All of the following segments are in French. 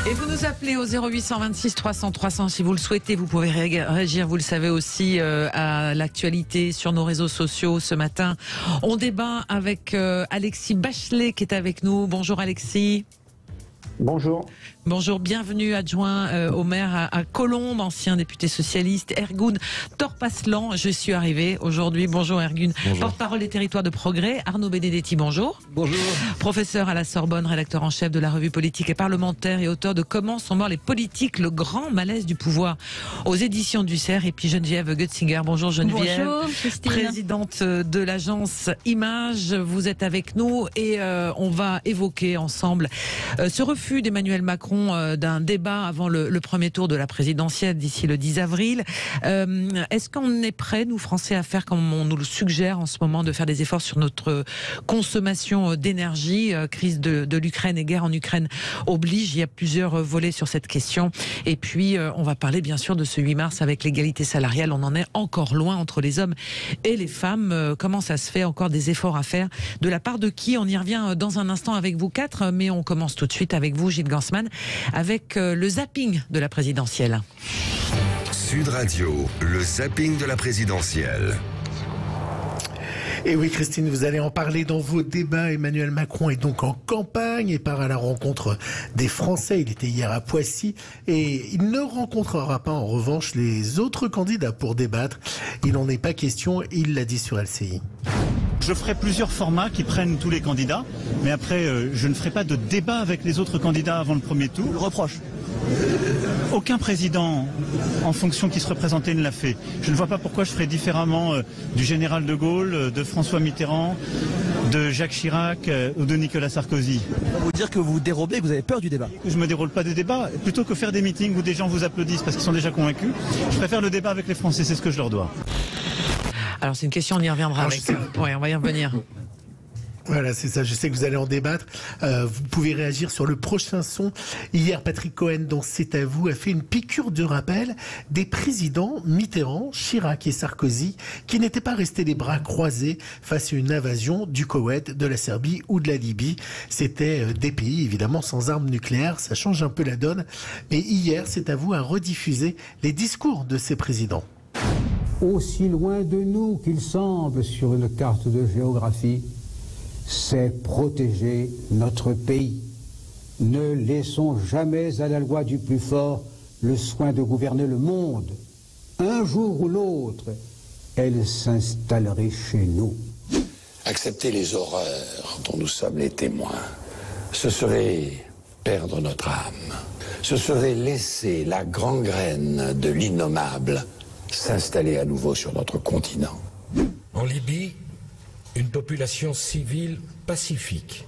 Et vous nous appelez au 0826 300 300 si vous le souhaitez. Vous pouvez réagir, vous le savez aussi, à l'actualité sur nos réseaux sociaux. Ce matin, on débat avec Alexis Bachelet qui est avec nous. Bonjour Alexis. Bonjour. Bonjour, bienvenue adjoint au maire à Colombes, ancien député socialiste. Ergun Torpaslan, je suis arrivé aujourd'hui. Bonjour Ergun, porte-parole des territoires de progrès. Arnaud Benedetti, bonjour. Bonjour. Professeur à la Sorbonne, rédacteur en chef de la revue politique et parlementaire et auteur de Comment sont morts les politiques, le grand malaise du pouvoir aux éditions du CERF. Et puis Geneviève Götzinger, bonjour Geneviève. Bonjour Christine. Présidente de l'agence Image, vous êtes avec nous et on va évoquer ensemble ce refus d'Emmanuel Macron d'un débat avant le premier tour de la présidentielle d'ici le 10 avril. Est-ce qu'on est prêt, nous Français, à faire comme on nous le suggère en ce moment, de faire des efforts sur notre consommation d'énergie? Crise de l'Ukraine et guerre en Ukraine oblige. Il y a plusieurs volets sur cette question. Et puis, on va parler bien sûr de ce 8 mars avec l'égalité salariale. On en est encore loin entre les hommes et les femmes. Comment ça se fait? Encore des efforts à faire. De la part de qui? On y revient dans un instant avec vous quatre, mais on commence tout de suite avec vous, Gilles Gansman, avec le zapping de la présidentielle. Sud Radio, le zapping de la présidentielle. Et oui Christine, vous allez en parler dans vos débats. Emmanuel Macron est donc en campagne et part à la rencontre des Français. Il était hier à Poissy et il ne rencontrera pas en revanche les autres candidats pour débattre. Il n'en est pas question, il l'a dit sur LCI. Je ferai plusieurs formats qui prennent tous les candidats, mais après, je ne ferai pas de débat avec les autres candidats avant le premier tour. Le reproche. Aucun président en fonction qui se représentait ne l'a fait. Je ne vois pas pourquoi je ferais différemment du général de Gaulle, de François Mitterrand, de Jacques Chirac ou de Nicolas Sarkozy. On va vous dire que vous dérobez, que vous avez peur du débat. Je ne me déroule pas de débat. Plutôt que faire des meetings où des gens vous applaudissent parce qu'ils sont déjà convaincus, je préfère le débat avec les Français, c'est ce que je leur dois. Alors c'est une question, on y reviendra. Oui, on va y revenir. Voilà, c'est ça. Je sais que vous allez en débattre. Vous pouvez réagir sur le prochain son. Hier, Patrick Cohen, dans C'est à vous, a fait une piqûre de rappel des présidents Mitterrand, Chirac et Sarkozy qui n'étaient pas restés les bras croisés face à une invasion du Koweït, de la Serbie ou de la Libye. C'était des pays, évidemment, sans armes nucléaires. Ça change un peu la donne. Mais hier, C'est à vous a rediffusé les discours de ces présidents. Aussi loin de nous qu'il semble sur une carte de géographie, c'est protéger notre pays. Ne laissons jamais à la loi du plus fort le soin de gouverner le monde. Un jour ou l'autre, elle s'installerait chez nous. Accepter les horreurs dont nous sommes les témoins, ce serait perdre notre âme. Ce serait laisser la gangrène de l'innommable s'installer à nouveau sur notre continent. En Libye, une population civile pacifique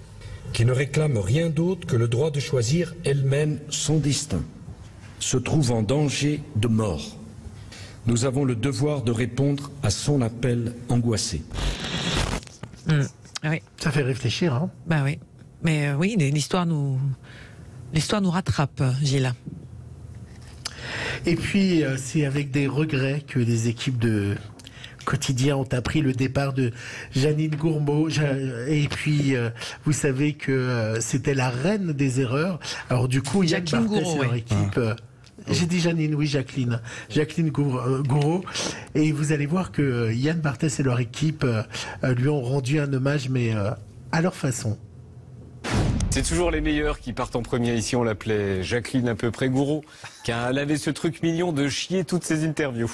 qui ne réclame rien d'autre que le droit de choisir elle-même son destin se trouve en danger de mort. Nous avons le devoir de répondre à son appel angoissé. Oui. Ça fait réfléchir, hein? Bah oui. Mais oui, l'histoire nous rattrape, Gilles. Et puis, c'est avec des regrets que les équipes de Quotidien ont appris le départ de Jeannine Gouraud. Et puis, vous savez que c'était la reine des erreurs. Alors du coup, Yann Barthès et leur équipe... J'ai dit Jeannine, oui, Jacqueline Gouraud. Et vous allez voir que Yann Barthès et leur équipe lui ont rendu un hommage, mais à leur façon. C'est toujours les meilleurs qui partent en premier. Ici, on l'appelait Jacqueline à peu près Gouraud, car elle avait ce truc mignon de chier toutes ses interviews.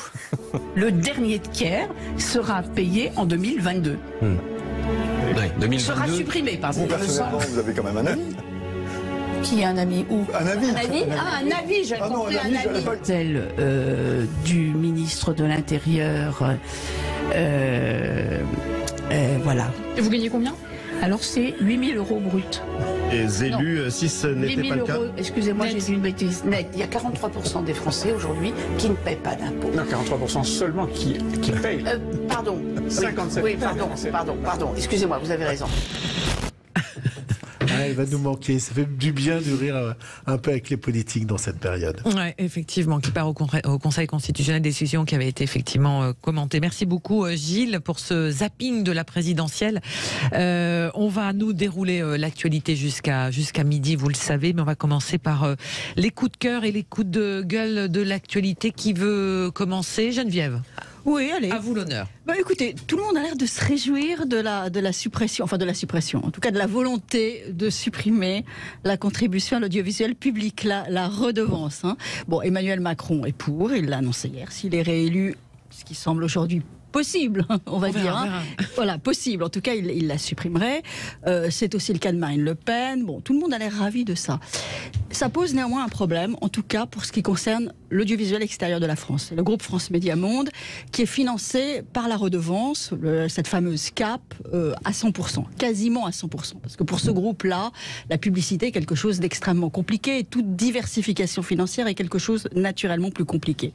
Le dernier tiers sera payé en 2022. Oui, 2022. Sera supprimé, pardon. Vous, personnellement, vous avez quand même un avis. Qui a un ami où? Un avis. Un avis? Ah, un avis, j'ai compris, un avis. Celle du ministre de l'Intérieur. Voilà. Et vous gagnez combien? Alors c'est 8 000 € bruts. Les élus, si ce n'était pas le cas. Excusez-moi, j'ai dit une bêtise. Net. Il y a 43% des Français aujourd'hui qui ne paient pas d'impôts. Non, 43% seulement qui payent. Pardon. 57%. Oui, pardon. Excusez-moi, vous avez raison. Elle va nous manquer. Ça fait du bien de rire un peu avec les politiques dans cette période. Ouais, effectivement, qui part au Conseil constitutionnel, décision qui avait été effectivement commentée. Merci beaucoup Gilles pour ce zapping de la présidentielle. On va nous dérouler l'actualité jusqu'à midi, vous le savez, mais on va commencer par les coups de cœur et les coups de gueule de l'actualité. Qui veut commencer? Geneviève. Oui, allez. À vous l'honneur. Bah, écoutez, tout le monde a l'air de se réjouir de la suppression, en tout cas de la volonté de supprimer la contribution à l'audiovisuel public, la redevance. Hein. Bon, Emmanuel Macron est pour, il l'a annoncé hier. S'il est réélu, ce qui semble aujourd'hui possible, on va dire. Hein. Voilà, possible. En tout cas, il la supprimerait. C'est aussi le cas de Marine Le Pen. Bon, tout le monde a l'air ravi de ça. Ça pose néanmoins un problème, en tout cas pour ce qui concerne l'audiovisuel extérieur de la France. C'est le groupe France Média Monde qui est financé par la redevance, cette fameuse CAP, à 100%, quasiment à 100%. Parce que pour ce groupe-là, la publicité est quelque chose d'extrêmement compliqué et toute diversification financière est quelque chose naturellement plus compliqué.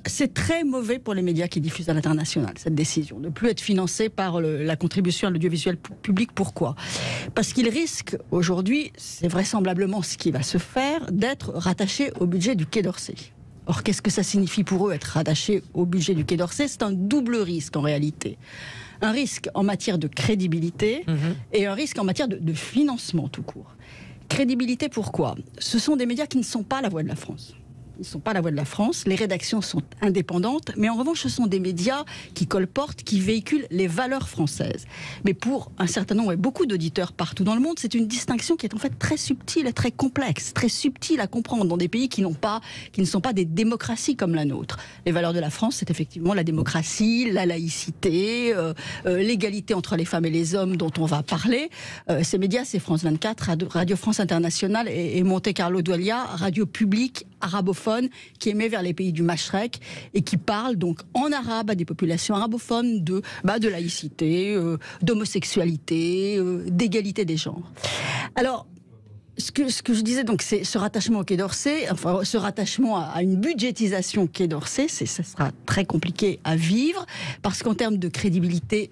C'est très mauvais pour les médias qui diffusent à l'international, cette décision, de ne plus être financé par la contribution à l'audiovisuel public. Pourquoi ? Parce qu'ils risquent aujourd'hui, c'est vraisemblablement ce qui va se faire, d'être rattachés au budget du Quai d'Orsay. Or, qu'est-ce que ça signifie pour eux, être rattachés au budget du Quai d'Orsay ? C'est un double risque en réalité. Un risque en matière de crédibilité et un risque en matière de financement tout court. Crédibilité, pourquoi ? Ce sont des médias qui ne sont pas la voix de la France. Ils ne sont pas la voix de la France, les rédactions sont indépendantes, mais en revanche, ce sont des médias qui colportent, qui véhiculent les valeurs françaises. Mais pour un certain nombre et beaucoup d'auditeurs partout dans le monde, c'est une distinction qui est en fait très subtile et très complexe, très subtile à comprendre dans des pays qui ne sont pas des démocraties comme la nôtre. Les valeurs de la France, c'est effectivement la démocratie, la laïcité, l'égalité entre les femmes et les hommes dont on va parler. Ces médias, c'est France 24, Radio France Internationale et Monte Carlo Doualiya, radio publique arabophone qui émet vers les pays du Mashrek et qui parle donc en arabe à des populations arabophones de laïcité, d'homosexualité, d'égalité des genres. Alors, ce que je disais, donc, c'est ce rattachement au Quai d'Orsay, enfin, ce rattachement à une budgétisation Quai d'Orsay, ça sera très compliqué à vivre parce qu'en termes de crédibilité,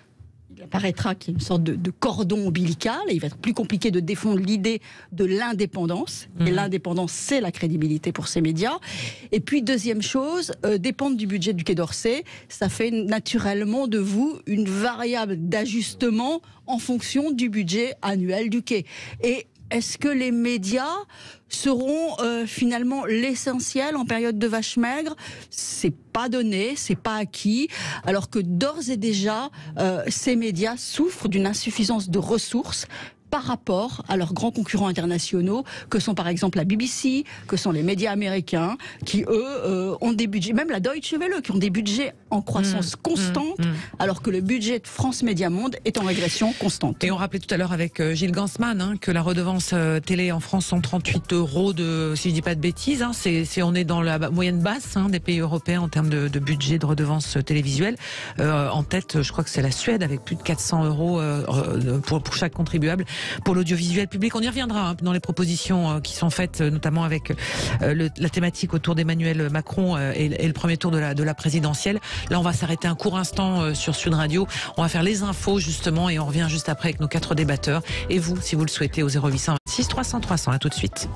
il apparaîtra qu'il y a une sorte de cordon ombilical et il va être plus compliqué de défendre l'idée de l'indépendance. Et l'indépendance, c'est la crédibilité pour ces médias. Et puis, deuxième chose, dépendre du budget du Quai d'Orsay, ça fait naturellement de vous une variable d'ajustement en fonction du budget annuel du Quai. Et est-ce que les médias seront finalement l'essentiel en période de vache maigre ? C'est pas donné, c'est pas acquis, alors que d'ores et déjà, ces médias souffrent d'une insuffisance de ressources par rapport à leurs grands concurrents internationaux, que sont par exemple la BBC, que sont les médias américains, qui eux ont des budgets, même la Deutsche Welle, qui ont des budgets en croissance constante, alors que le budget de France Média Monde est en régression constante. Et on rappelait tout à l'heure avec Gilles Gansman que la redevance télé en France, 138 €, si je dis pas de bêtises, on est dans la moyenne basse des pays européens en termes de budget de redevance télévisuelle. En tête, je crois que c'est la Suède avec plus de 400 € pour chaque contribuable. Pour l'audiovisuel public, on y reviendra dans les propositions qui sont faites, notamment avec la thématique autour d'Emmanuel Macron et le premier tour de la présidentielle. Là, on va s'arrêter un court instant sur Sud Radio. On va faire les infos justement et on revient juste après avec nos 4 débatteurs. Et vous, si vous le souhaitez, au 0826 300 300. À tout de suite.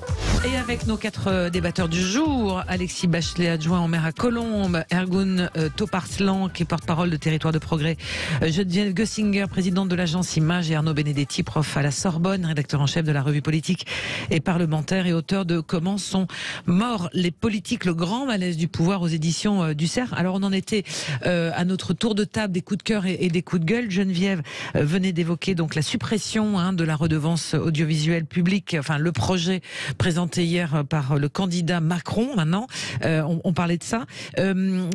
Et avec nos 4 débatteurs du jour, Alexis Bachelet, adjoint au maire à Colombes, Ergun Toparslan, qui est porte-parole de Territoire de Progrès, Geneviève Gössinger, présidente de l'agence Image, et Arnaud Benedetti, prof à la Sorbonne, rédacteur en chef de la revue politique et parlementaire et auteur de Comment sont morts les politiques, le grand malaise du pouvoir, aux éditions du Cerf. Alors on en était à notre tour de table des coups de cœur et des coups de gueule. Geneviève venait d'évoquer donc la suppression de la redevance audiovisuelle publique, enfin le projet présenté hier par le candidat Macron. Maintenant, on parlait de ça.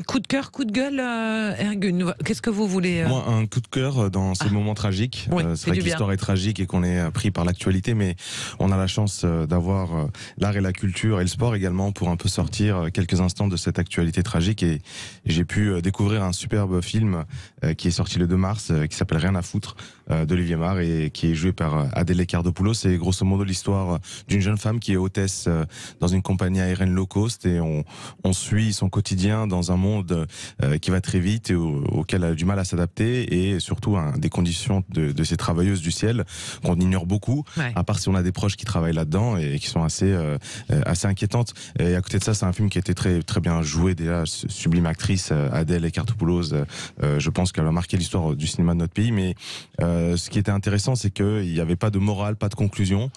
Coup de cœur, coup de gueule, Ergun, qu'est-ce que vous voulez Moi, un coup de cœur dans ces moments tragiques. Oui, c'est vrai que l'histoire est tragique et qu'on est pris par l'actualité, mais on a la chance d'avoir l'art et la culture et le sport également pour un peu sortir quelques instants de cette actualité tragique. Et j'ai pu découvrir un superbe film qui est sorti le 2 mars, qui s'appelle Rien à foutre, d'Olivier Marr et qui est joué par Adèle Cardopoulos. C'est grosso modo l'histoire d'une jeune femme qui est hôtesse dans une compagnie aérienne low cost et on suit son quotidien dans un monde qui va très vite et auquel elle a du mal à s'adapter et surtout des conditions de ces travailleuses du ciel qu'on ignore beaucoup, à part si on a des proches qui travaillent là-dedans et qui sont assez inquiétantes. Et à côté de ça, c'est un film qui a été très, très bien joué déjà, sublime actrice Adèle Cardopoulos. Je pense qu'elle a marqué l'histoire du cinéma de notre pays, mais ce qui était intéressant, c'est qu'il n'y avait pas de morale, pas de conclusion,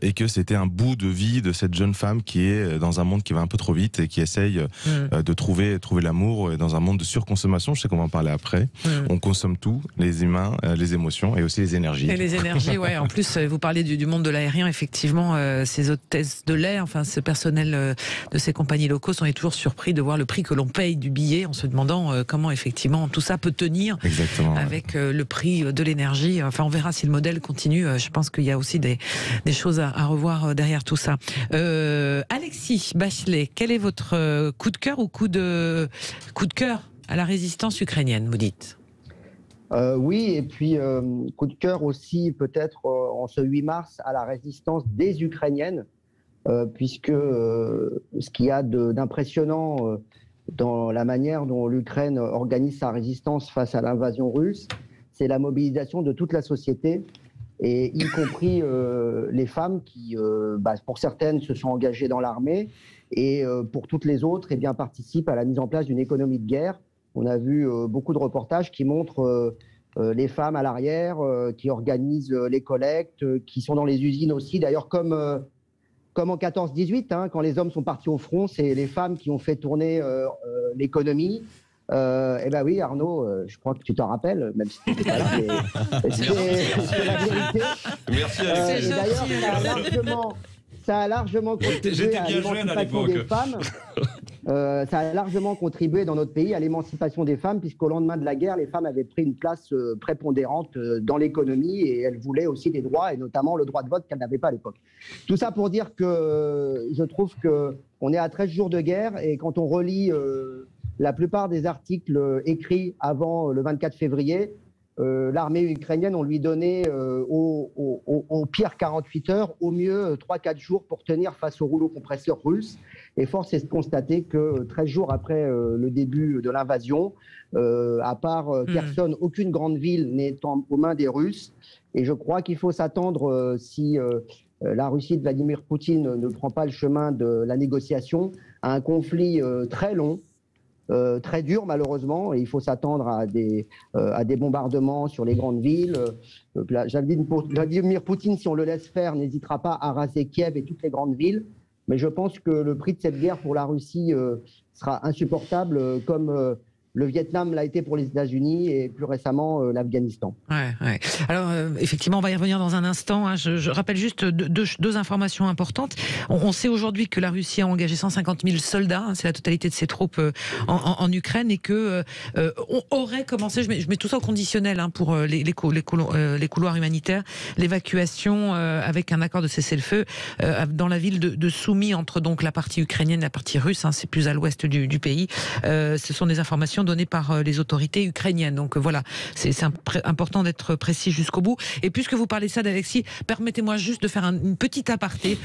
et que c'était un bout de vie de cette jeune femme qui est dans un monde qui va un peu trop vite et qui essaye de trouver l'amour dans un monde de surconsommation. Je sais qu'on va en parler après. On consomme tout, les humains, les émotions et aussi les énergies. Et les énergies, ouais. En plus, vous parlez du monde de l'aérien, effectivement, ces hôtesses de l'air, enfin ce personnel de ces compagnies low cost, on est toujours surpris de voir le prix que l'on paye du billet en se demandant comment effectivement tout ça peut tenir. Exactement, avec le prix de l'énergie. Enfin, on verra si le modèle continue. Je pense qu'il y a aussi des choses à revoir derrière tout ça. Alexis Bachelet, quel est votre coup de cœur ou coup de cœur à la résistance ukrainienne, vous dites? Oui, et puis coup de cœur aussi peut-être en ce 8 mars à la résistance des Ukrainiennes, puisque ce qu'il y a d'impressionnant dans la manière dont l'Ukraine organise sa résistance face à l'invasion russe, c'est la mobilisation de toute la société, et y compris les femmes qui, pour certaines, se sont engagées dans l'armée, et pour toutes les autres, eh bien, participent à la mise en place d'une économie de guerre. On a vu beaucoup de reportages qui montrent les femmes à l'arrière, qui organisent les collectes, qui sont dans les usines aussi. D'ailleurs, comme en 14-18, quand les hommes sont partis au front, c'est les femmes qui ont fait tourner l'économie. Eh ben oui, Arnaud, je crois que tu t'en rappelles, même si tu n'étais pas là, mais c'est la vérité. Merci. D'ailleurs, ça a largement contribué à l'émancipation des femmes. Ça a largement contribué dans notre pays à l'émancipation des femmes, puisqu'au lendemain de la guerre, les femmes avaient pris une place prépondérante dans l'économie et elles voulaient aussi des droits, et notamment le droit de vote qu'elles n'avaient pas à l'époque. Tout ça pour dire que je trouve qu'on est à 13 jours de guerre, et quand on relit la plupart des articles écrits avant le 24 février, l'armée ukrainienne, on lui donnait au pire 48 heures, au mieux 3-4 jours pour tenir face au rouleau compresseur russe. Et force est de constater que 13 jours après le début de l'invasion, à part Kherson, aucune grande ville n'est aux mains des Russes. Et je crois qu'il faut s'attendre, si la Russie de Vladimir Poutine ne prend pas le chemin de la négociation, à un conflit très long, très dur malheureusement, et il faut s'attendre à des bombardements sur les grandes villes. Vladimir Poutine, si on le laisse faire, n'hésitera pas à raser Kiev et toutes les grandes villes, mais je pense que le prix de cette guerre pour la Russie sera insupportable, comme le Vietnam l'a été pour les États-Unis et plus récemment l'Afghanistan. Ouais. Alors effectivement, on va y revenir dans un instant. Je rappelle juste deux informations importantes. On sait aujourd'hui que la Russie a engagé 150 000 soldats, c'est la totalité de ses troupes en Ukraine, et que on aurait commencé, je mets tout ça au conditionnel pour les couloirs humanitaires, l'évacuation avec un accord de cessez-le-feu dans la ville de Soumy, entre donc la partie ukrainienne et la partie russe, c'est plus à l'ouest du pays. Ce sont des informations données par les autorités ukrainiennes. Donc voilà, c'est important d'être précis jusqu'au bout. Et puisque vous parlez ça d'Alexis, permettez-moi juste de faire une petite aparté.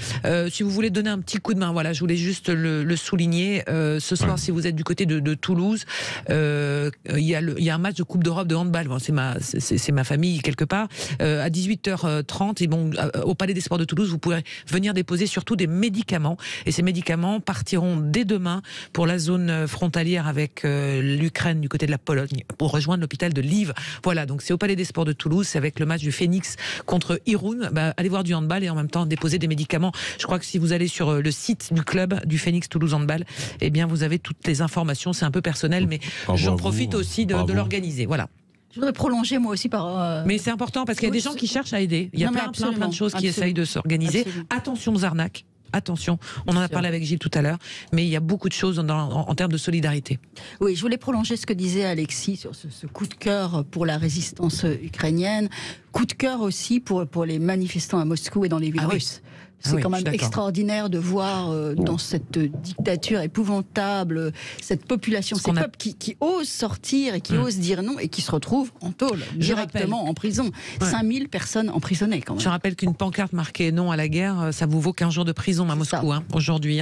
Si vous voulez donner un petit coup de main, voilà, je voulais juste le souligner. Ce soir, si vous êtes du côté de Toulouse, il y a un match de Coupe d'Europe de handball. Bon, c'est ma famille quelque part. À 18h30, et bon, au Palais des Sports de Toulouse, vous pourrez venir déposer surtout des médicaments. Et ces médicaments partiront dès demain pour la zone frontalière avec l'Ukraine, du côté de la Pologne, pour rejoindre l'hôpital de Lviv. Voilà, donc c'est au Palais des Sports de Toulouse, c'est avec le match du Phoenix contre Irun. Allez voir du handball et en même temps déposer des médicaments. Je crois que si vous allez sur le site du club du Phoenix Toulouse Handball, eh bien vous avez toutes les informations. C'est un peu personnel, mais j'en profite aussi de l'organiser. Voilà. Je voudrais prolonger moi aussi par... Mais c'est important parce qu'il y a des gens qui cherchent à aider. Il y a plein de choses qui essayent de s'organiser. Absolument. Attention aux arnaques. Attention, on en a parlé avec Gilles tout à l'heure, mais il y a beaucoup de choses en termes de solidarité. Oui, je voulais prolonger ce que disait Alexis sur ce coup de cœur pour la résistance ukrainienne, coup de cœur aussi pour les manifestants à Moscou et dans les villes russes. C'est quand même extraordinaire de voir dans cette dictature épouvantable, cette population, ces peuples qui osent sortir et qui osent dire non et qui se retrouvent en tôle, directement en prison. 5000 personnes emprisonnées quand même. Je rappelle qu'une pancarte marquée non à la guerre, ça vous vaut 15 jours de prison à Moscou aujourd'hui.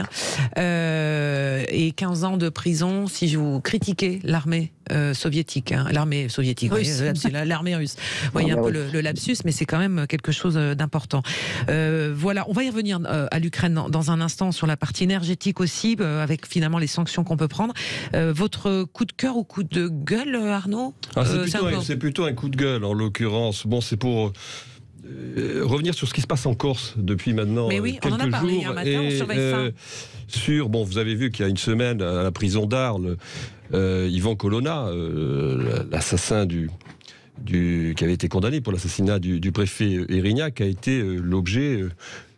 Et 15 ans de prison si vous critiquez l'armée soviétique. L'armée soviétique, c'est l'armée russe. Vous voyez un peu le lapsus, mais c'est quand même quelque chose d'important. Voilà, on va y revenir à l'Ukraine dans un instant sur la partie énergétique aussi, avec finalement les sanctions qu'on peut prendre. Votre coup de cœur ou coup de gueule, Arnaud? C'est plutôt un coup de gueule en l'occurrence. Bon, c'est pour revenir sur ce qui se passe en Corse depuis maintenant quelques on en a parlé jours. Hier matin, on surveille ça. Vous avez vu qu'il y a une semaine à la prison d'Arles, Ivan Colonna, l'assassin qui avait été condamné pour l'assassinat du préfet Erignac, a été l'objet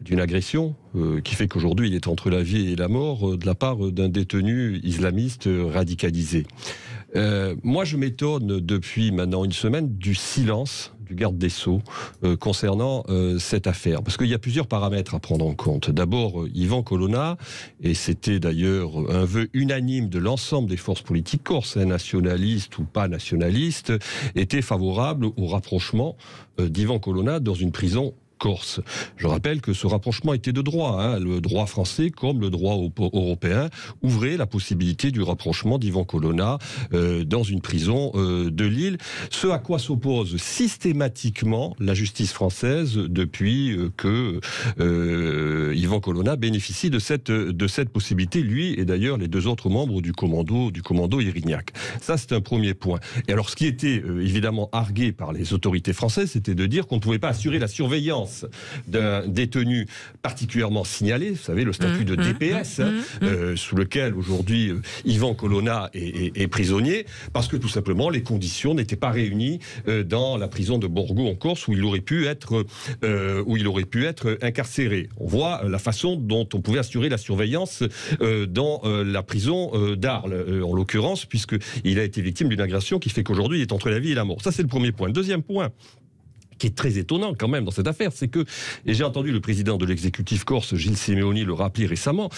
d'une agression qui fait qu'aujourd'hui il est entre la vie et la mort de la part d'un détenu islamiste radicalisé. Moi je m'étonne depuis maintenant une semaine du silence du garde des Sceaux concernant cette affaire. Parce qu'il y a plusieurs paramètres à prendre en compte. D'abord, Ivan Colonna, et c'était d'ailleurs un vœu unanime de l'ensemble des forces politiques corses, nationalistes ou pas nationalistes, était favorable au rapprochement d'Ivan Colonna dans une prison corse. Je rappelle que ce rapprochement était de droit. Le droit français, comme le droit européen, ouvrait la possibilité du rapprochement d'Ivan Colonna dans une prison de Lille. Ce à quoi s'oppose systématiquement la justice française depuis que Ivan Colonna bénéficie de cette possibilité, lui et d'ailleurs les deux autres membres du commando Erignac. Ça, c'est un premier point. Et alors, ce qui était évidemment argué par les autorités françaises, c'était de dire qu'on ne pouvait pas assurer la surveillance d'un détenu particulièrement signalé, vous savez, le statut de DPS, sous lequel aujourd'hui Ivan Colonna est prisonnier, parce que tout simplement les conditions n'étaient pas réunies dans la prison de Borgo en Corse où il aurait pu être incarcéré. On voit la façon dont on pouvait assurer la surveillance dans la prison d'Arles, en l'occurrence, puisqu'il a été victime d'une agression qui fait qu'aujourd'hui il est entre la vie et la mort. Ça, c'est le premier point. Le deuxième point, qui est très étonnant quand même dans cette affaire, c'est que, et j'ai entendu le président de l'exécutif corse, Gilles Simeoni, le rappeler récemment,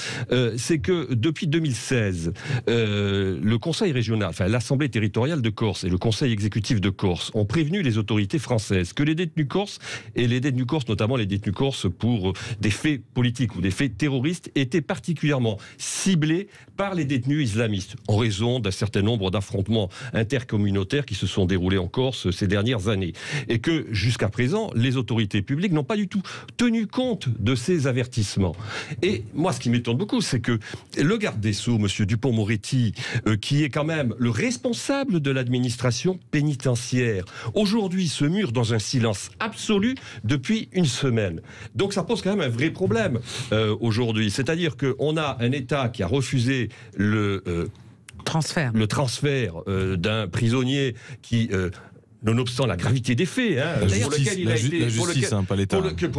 c'est que depuis 2016, le conseil régional, enfin l'assemblée territoriale de Corse et le conseil exécutif de Corse ont prévenu les autorités françaises que les détenus corses, et les détenus corses, notamment les détenus corses pour des faits politiques ou des faits terroristes, étaient particulièrement ciblés par les détenus islamistes, en raison d'un certain nombre d'affrontements intercommunautaires qui se sont déroulés en Corse ces dernières années. Et que, jusqu'à présent, les autorités publiques n'ont pas du tout tenu compte de ces avertissements. Et moi, ce qui m'étonne beaucoup, c'est que le garde des Sceaux, M. Dupond-Moretti, qui est quand même le responsable de l'administration pénitentiaire, aujourd'hui se mure dans un silence absolu depuis une semaine. Donc ça pose quand même un vrai problème aujourd'hui. C'est-à-dire qu'on a un État qui a refusé le transfert d'un prisonnier qui... nonobstant la gravité des faits, pour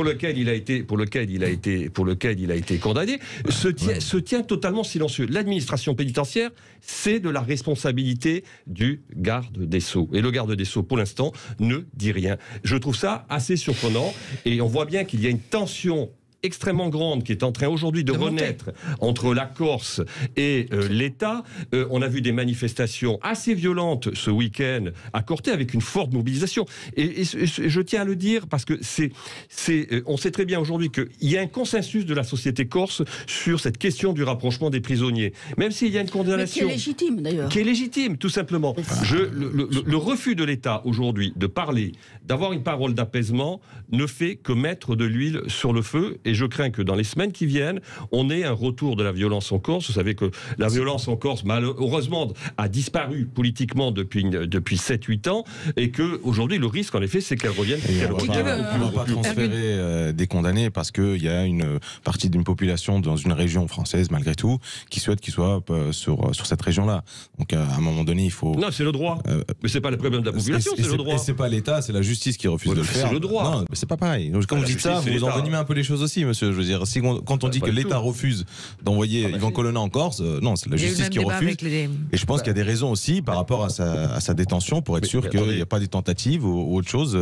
lequel il a été condamné, se tient totalement silencieux. L'administration pénitentiaire, c'est de la responsabilité du garde des Sceaux. Et le garde des Sceaux, pour l'instant, ne dit rien. Je trouve ça assez surprenant, et on voit bien qu'il y a une tension extrêmement grande qui est en train aujourd'hui de renaître entre la Corse et l'État. On a vu des manifestations assez violentes ce week-end à Corté avec une forte mobilisation. Et je tiens à le dire parce que on sait très bien aujourd'hui qu'il y a un consensus de la société corse sur cette question du rapprochement des prisonniers. Même s'il y a une condamnation... Mais qui est légitime d'ailleurs. Qui est légitime, tout simplement. Le refus de l'État aujourd'hui de parler, d'avoir une parole d'apaisement, ne fait que mettre de l'huile sur le feu. Et je crains que dans les semaines qui viennent, on ait un retour de la violence en Corse. Vous savez que la violence en Corse, malheureusement, a disparu politiquement depuis 7-8 ans, et qu'aujourd'hui, le risque, en effet, c'est qu'elle revienne. On ne va pas transférer des condamnés parce qu'il y a une partie d'une population dans une région française, malgré tout, qui souhaite qu'ils soient sur cette région-là. Donc, à un moment donné, il faut... Non, c'est le droit. Mais c'est pas le problème de la population, c'est le droit. Et c'est pas l'État, c'est la justice qui refuse de le faire. C'est le droit. Non, mais c'est pas pareil. Quand vous dites ça, vous envenimez un peu les choses aussi. aussi, monsieur. Je veux dire, quand on dit que l'État refuse d'envoyer Yvan Colonna en Corse, non, c'est la justice qui refuse. Et je pense qu'il y a des raisons aussi par rapport à sa détention pour être sûr qu'il n'y a pas des tentatives ou autre chose,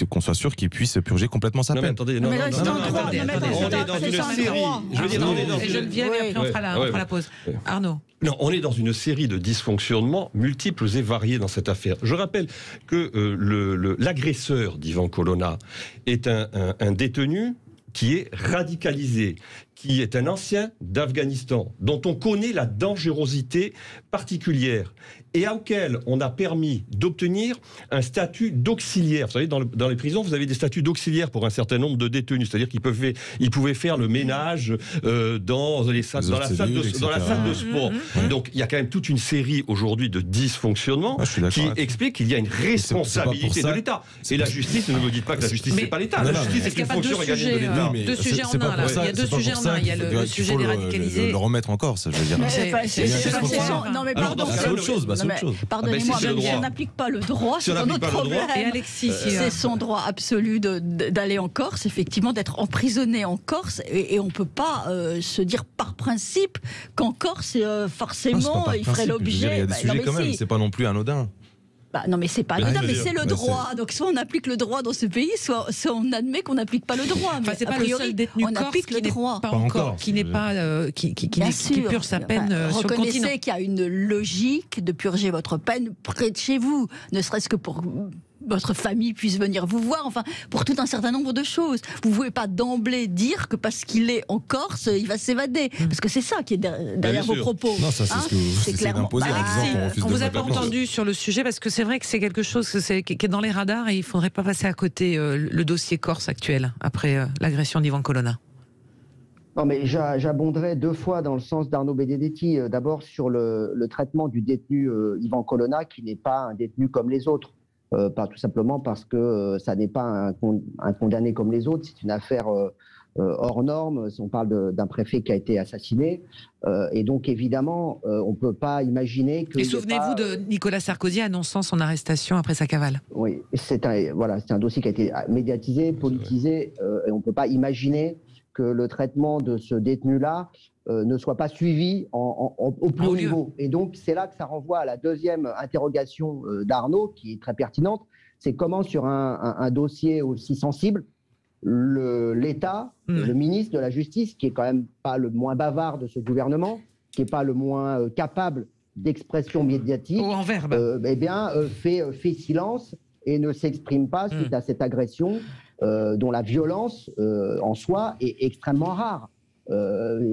qu'on soit sûr qu'il puisse purger complètement sa peine. Attendez, on est dans une série. Je veux dire, on est dans une... Geneviève, et après on fera la pause. Arnaud. Non, on est dans une série de dysfonctionnements multiples et variés dans cette affaire. Je rappelle que l'agresseur d'Yvan Colonna est un détenu qui est radicalisé, qui est un ancien d'Afghanistan, dont on connaît la dangerosité particulière et auquel on a permis d'obtenir un statut d'auxiliaire. Vous savez, dans les prisons, vous avez des statuts d'auxiliaire pour un certain nombre de détenus, c'est-à-dire qu'ils pouvaient faire le ménage dans la salle de sport. Donc il y a quand même toute une série aujourd'hui de dysfonctionnements qui expliquent qu'il y a une responsabilité de l'État. Et la justice, ne me dites pas que la justice c'est pas l'État. La justice c'est une fonction régalienne de l'État. Deux sujets en un. Il y a deux sujets en un. Il y a le sujet des radicalisés. Le remettre en Corse, je veux dire. Non mais pardon, c'est autre chose. Pardonnez-moi, même si on n'applique pas le droit, c'est un autre problème. Et Alexis, c'est son droit absolu d'aller en Corse, effectivement, d'être emprisonné en Corse, et on ne peut pas se dire par principe qu'en Corse, forcément, il ferait l'objet. Il y a des sujets quand même, c'est pas non plus anodin. Non mais c'est pas anodin, mais c'est le droit. Donc soit on applique le droit dans ce pays, soit on admet qu'on n'applique pas le droit. Enfin, c'est pas le seul détenu corse qui n'est pas encore, qui n'est pas qui purge sa peine sur le continent. Reconnaissez qu'il y a une logique de purger votre peine près de chez vous, ne serait-ce que pour votre famille puisse venir vous voir, enfin, pour tout un certain nombre de choses. Vous ne pouvez pas d'emblée dire que parce qu'il est en Corse, il va s'évader. Parce que c'est ça qui est derrière vos propos. Non, ça c'est ce que vous essayez d'imposer en disant qu'on refuse de on vous a pas entendu sur le sujet, parce que c'est vrai que c'est quelque chose qui est dans les radars et il ne faudrait pas passer à côté le dossier Corse actuel, après l'agression d'Yvan Colonna. Non, mais j'abonderai deux fois dans le sens d'Arnaud Benedetti. D'abord sur le traitement du détenu Yvan Colonna, qui n'est pas un détenu comme les autres. Pas tout simplement parce que ça n'est pas un condamné comme les autres, c'est une affaire hors norme. On parle d'un préfet qui a été assassiné, et donc évidemment, on ne peut pas imaginer que... Et souvenez-vous de Nicolas Sarkozy annonçant son arrestation après sa cavale. Oui, c'est un dossier qui a été médiatisé, politisé, et on ne peut pas imaginer que le traitement de ce détenu-là ne soit pas suivi au plus haut niveau. Et donc, c'est là que ça renvoie à la deuxième interrogation d'Arnaud, qui est très pertinente. C'est comment, sur un dossier aussi sensible, l'État, le ministre de la Justice, qui est quand même pas le moins bavard de ce gouvernement, qui n'est pas le moins capable d'expression médiatique, fait silence et ne s'exprime pas suite à cette agression dont la violence en soi est extrêmement rare.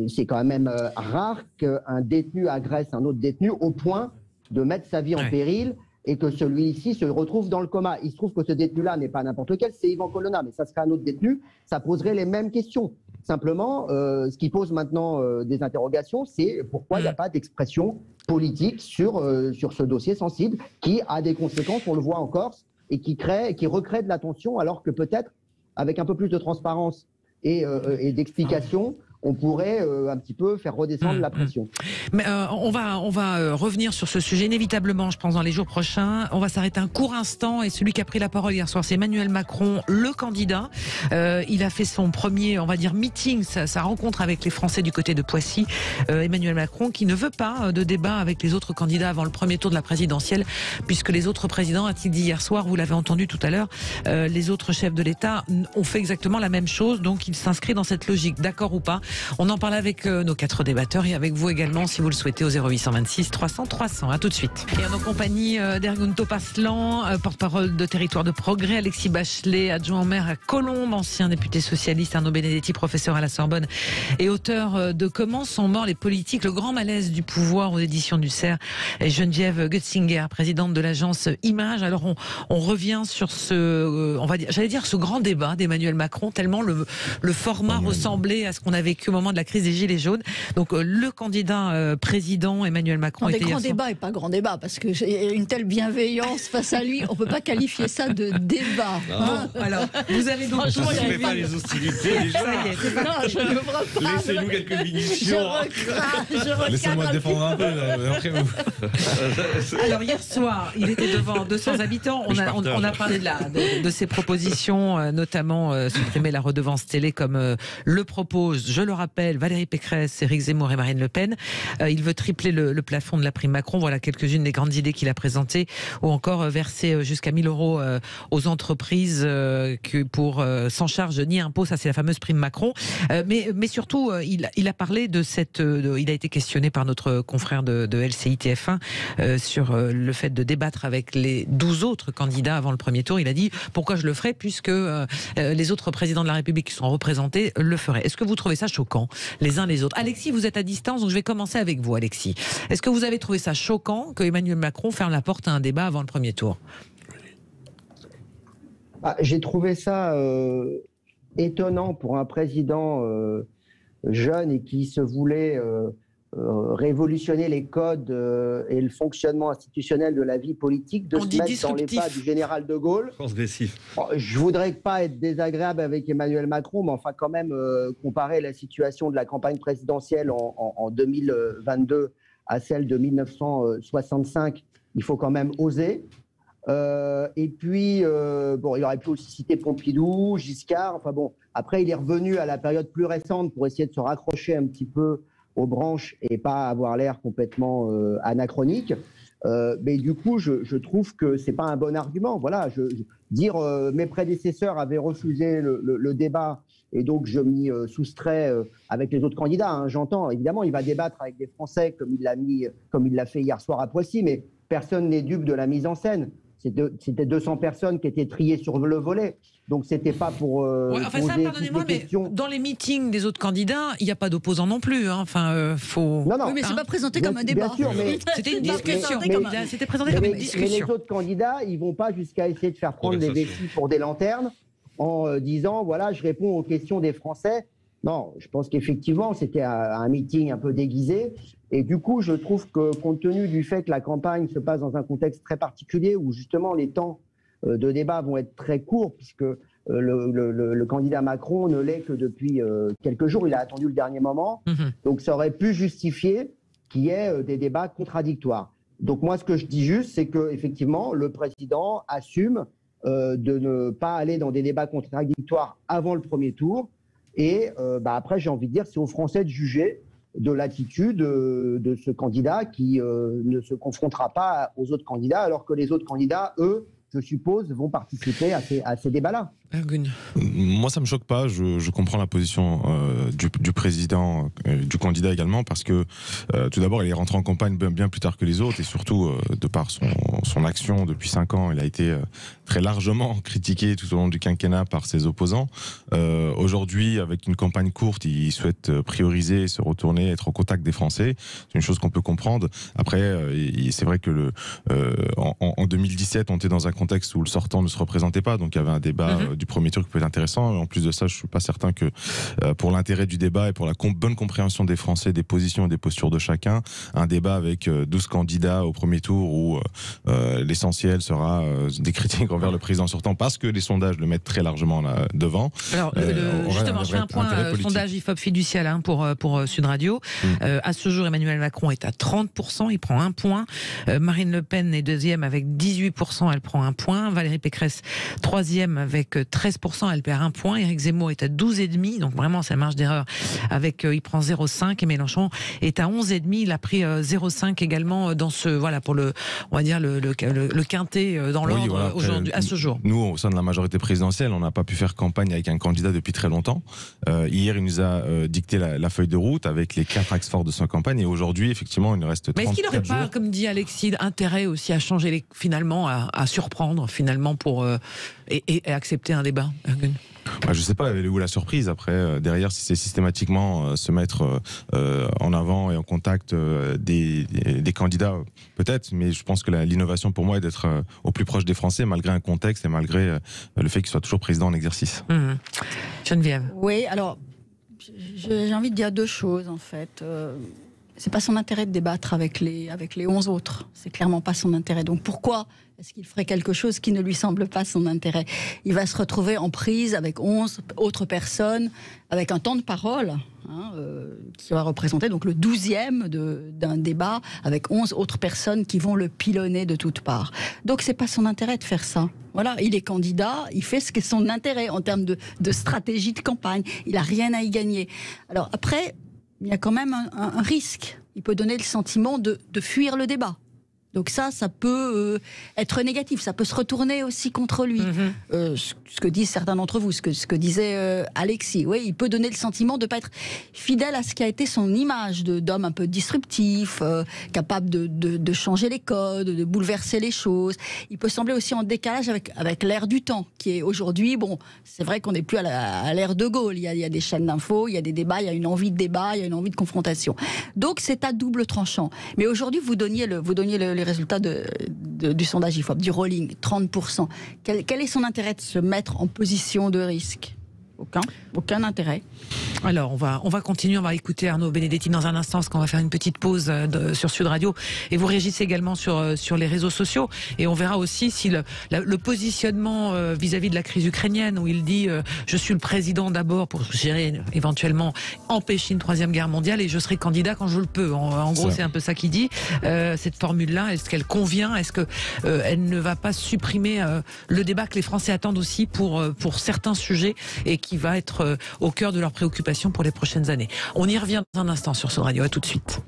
C'est quand même rare qu'un détenu agresse un autre détenu au point de mettre sa vie en péril et que celui-ci se retrouve dans le coma. Il se trouve que ce détenu-là n'est pas n'importe lequel, c'est Yvan Colonna, mais ça serait un autre détenu, ça poserait les mêmes questions. Simplement, ce qui pose maintenant des interrogations, c'est pourquoi il n'y a pas d'expression politique sur ce dossier sensible qui a des conséquences, on le voit en Corse, et qui recrée de l'attention, alors que peut-être, avec un peu plus de transparence et d'explication, on pourrait un petit peu faire redescendre la pression. Mais on va revenir sur ce sujet inévitablement, je pense, dans les jours prochains. On va s'arrêter un court instant, et celui qui a pris la parole hier soir, c'est Emmanuel Macron, le candidat. Il a fait son premier, on va dire, meeting, sa rencontre avec les Français du côté de Poissy. Emmanuel Macron qui ne veut pas de débat avec les autres candidats avant le premier tour de la présidentielle, puisque les autres présidents, a-t-il dit hier soir, vous l'avez entendu tout à l'heure, les autres chefs de l'État ont fait exactement la même chose, donc il s'inscrit dans cette logique, d'accord ou pas. On en parle avec nos 4 débatteurs et avec vous également si vous le souhaitez au 0826 300 300. À tout de suite. Et en nos compagnies d'Ergun Topaslan, porte-parole de Territoire de Progrès, Alexis Bachelet, adjoint au maire à Colombes, ancien député socialiste, Arnaud Benedetti, professeur à la Sorbonne et auteur de Comment sont morts les politiques, le grand malaise du pouvoir aux éditions du Cerf, et Geneviève Götzinger, présidente de l'agence Image. Alors on revient sur ce grand débat d'Emmanuel Macron, tellement le format ressemblait à ce qu'on a vécu vécu au moment de la crise des Gilets jaunes. Donc le candidat président Emmanuel Macron Des était grands débats et pas grand débat, parce que j'ai une telle bienveillance face à lui, on ne peut pas qualifier ça de débat. Alors, vous avez donc... Je ne ferai pas les hostilités déjà. Non, je ne ferai pas. Laissez-nous quelques munitions. Laissez-moi défendre un peu, après vous. Alors hier soir, il était devant 200 habitants. On a parlé de ses propositions, notamment supprimer la redevance télé comme le propose, je le rappelle, Valérie Pécresse, Éric Zemmour et Marine Le Pen. Il veut tripler le plafond de la prime Macron. Voilà quelques-unes des grandes idées qu'il a présentées. Ou encore verser jusqu'à 1 000 euros aux entreprises pour sans charge ni impôt. Ça, c'est la fameuse prime Macron. Mais surtout, il a parlé de il a été questionné par notre confrère de LCI TF1 sur le fait de débattre avec les 12 autres candidats avant le premier tour. Il a dit pourquoi je le ferais puisque les autres présidents de la République qui sont représentés le feraient. Est-ce que vous trouvez ça choquant les uns les autres? Alexis, vous êtes à distance, donc je vais commencer avec vous, Alexis. Est-ce que vous avez trouvé ça choquant que Emmanuel Macron ferme la porte à un débat avant le premier tour? J'ai trouvé ça étonnant pour un président jeune et qui se voulait révolutionner les codes et le fonctionnement institutionnel de la vie politique, de se mettre dans les pas du général de Gaulle. Transgressif. Je voudrais pas être désagréable avec Emmanuel Macron, mais enfin quand même comparer la situation de la campagne présidentielle en 2022 à celle de 1965, il faut quand même oser. Et puis, il aurait pu aussi citer Pompidou, Giscard. Enfin bon, après, il est revenu à la période plus récente pour essayer de se raccrocher un petit peu aux branches et pas avoir l'air complètement anachronique. Mais du coup, je trouve que c'est pas un bon argument. Voilà, mes prédécesseurs avaient refusé le débat et donc je m'y soustrais avec les autres candidats. Hein, j'entends, évidemment, il va débattre avec des Français comme il l'a fait hier soir à Poissy, mais personne n'est dupe de la mise en scène. C'était 200 personnes qui étaient triées sur le volet. Donc, c'était pas pour. Pardonnez-moi, mais dans les meetings des autres candidats, il n'y a pas d'opposants non plus. Hein. Enfin, faut. Non. Oui, mais c'est pas présenté comme un débat. Bien sûr, mais c'était une discussion. C'était présenté comme une discussion. Mais les autres candidats, ils vont pas jusqu'à essayer de faire prendre des vessies pour des lanternes en disant voilà, je réponds aux questions des Français. Non, je pense qu'effectivement, c'était un meeting un peu déguisé. Et du coup, je trouve que, compte tenu du fait que la campagne se passe dans un contexte très particulier, où justement les temps de débat vont être très courts, puisque le candidat Macron ne l'est que depuis quelques jours, il a attendu le dernier moment. Donc ça aurait pu justifier qu'il y ait des débats contradictoires. Donc moi, ce que je dis juste, c'est qu'effectivement, le président assume de ne pas aller dans des débats contradictoires avant le premier tour. Et après, j'ai envie de dire, c'est aux Français de juger de l'attitude de ce candidat qui ne se confrontera pas aux autres candidats, alors que les autres candidats, eux, je suppose, vont participer à ces débats-là. Moi, ça me choque pas. Je comprends la position du président, du candidat également, parce que tout d'abord, il est rentré en campagne bien plus tard que les autres, et surtout de par son action depuis 5 ans, il a été très largement critiqué tout au long du quinquennat par ses opposants. Aujourd'hui, avec une campagne courte, il souhaite prioriser, se retourner, être au contact des Français. C'est une chose qu'on peut comprendre. Après, c'est vrai que en 2017, on était dans un contexte où le sortant ne se représentait pas, donc il y avait un débat du premier tour qui peut être intéressant. Et en plus de ça, je suis pas certain que pour l'intérêt du débat et pour la bonne compréhension des Français, des positions et des postures de chacun, un débat avec 12 candidats au premier tour où l'essentiel sera des critiques envers le président sortant parce que les sondages le mettent très largement là, devant. Alors, justement, je fais un point sondage IFOP fiducial pour Sud Radio. À ce jour, Emmanuel Macron est à 30%, il prend 1 point. Marine Le Pen est deuxième avec 18%, elle prend 1 point. Valérie Pécresse, troisième avec 13%, elle perd 1 point. Éric Zemmour est à 12,5%, donc vraiment c'est la marge d'erreur. Il prend 0,5 et Mélenchon est à 11,5. Il a pris 0,5 également dans pour le quintet dans l'ordre aujourd'hui, à ce jour. Nous, au sein de la majorité présidentielle, on n'a pas pu faire campagne avec un candidat depuis très longtemps. Hier, il nous a dicté la feuille de route avec les 4 axes forts de sa campagne, et aujourd'hui, effectivement, il nous reste 34 jours. Mais est-ce qu'il n'aurait pas, comme dit Alexis, intérêt aussi à changer finalement, à surprendre finalement pour et accepter un débat? Je sais pas, elle est où la surprise après derrière, si c'est systématiquement se mettre en avant et en contact des candidats, peut-être, mais je pense que l'innovation pour moi est d'être au plus proche des Français malgré un contexte et malgré le fait qu'il soit toujours président en exercice. Geneviève. Oui, alors J'ai envie de dire deux choses, en fait. C'est pas son intérêt de débattre avec les 11 autres. C'est clairement pas son intérêt. Donc pourquoi est-ce qu'il ferait quelque chose qui ne lui semble pas son intérêt? Il va se retrouver en prise avec 11 autres personnes, avec un temps de parole qui va représenter donc le 12e d'un débat, avec 11 autres personnes qui vont le pilonner de toutes parts. Donc c'est pas son intérêt de faire ça. Voilà, il est candidat, il fait ce qu'est son intérêt en termes de stratégie de campagne. Il a rien à y gagner. Alors après, il y a quand même un risque. Il peut donner le sentiment de fuir le débat. Donc ça peut être négatif, ça peut se retourner aussi contre lui. Ce que disent certains d'entre vous, ce que disait Alexis. Oui, il peut donner le sentiment de ne pas être fidèle à ce qui a été son image d'homme un peu disruptif, capable de changer les codes, de bouleverser les choses. Il peut sembler aussi en décalage avec l'ère du temps, qui est aujourd'hui, bon, c'est vrai qu'on n'est plus à l'ère de Gaulle. Il y a des chaînes d'infos, il y a des débats, il y a une envie de débat, il y a une envie de confrontation. Donc c'est à double tranchant. Mais aujourd'hui, vous donniez les résultats du sondage IFOP, du rolling, 30%. Quel est son intérêt de se mettre en position de risque? Aucun intérêt. Alors, on va continuer, on va écouter Arnaud Benedetti dans un instant, parce qu'on va faire une petite pause sur Sud Radio. Et vous réagissez également sur les réseaux sociaux. Et on verra aussi si le positionnement vis-à-vis de la crise ukrainienne, où il dit je suis le président d'abord pour gérer, éventuellement, empêcher une troisième guerre mondiale, et je serai candidat quand je le peux. En gros, c'est un peu ça qu'il dit. Cette formule-là, est-ce qu'elle convient? Est-ce que elle ne va pas supprimer le débat que les Français attendent aussi pour certains sujets, et qui va être au cœur de leurs préoccupations pour les prochaines années? On y revient dans un instant sur Sud Radio. À tout de suite.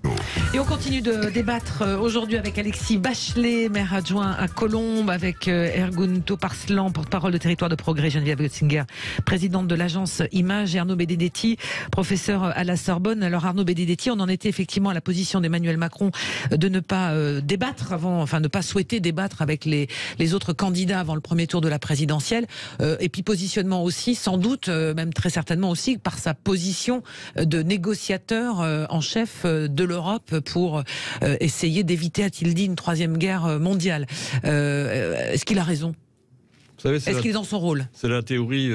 Et on continue de débattre aujourd'hui avec Alexis Bachelet, maire adjoint à Colombes, avec Ergun Toparslan, porte-parole de Territoire de Progrès, Geneviève Götzinger, présidente de l'agence Image, et Arnaud Benedetti, professeur à la Sorbonne. Alors Arnaud Benedetti, on en était effectivement à la position d'Emmanuel Macron de ne pas débattre ne pas souhaiter débattre avec les autres candidats avant le premier tour de la présidentielle, et puis positionnement aussi, sans doute, même très certainement aussi, par sa position de négociateur en chef de l'Europe pour essayer d'éviter, a-t-il dit, une troisième guerre mondiale. Est-ce qu'il a raison? Vous savez, est-ce qu'il est dans son rôle? C'est la théorie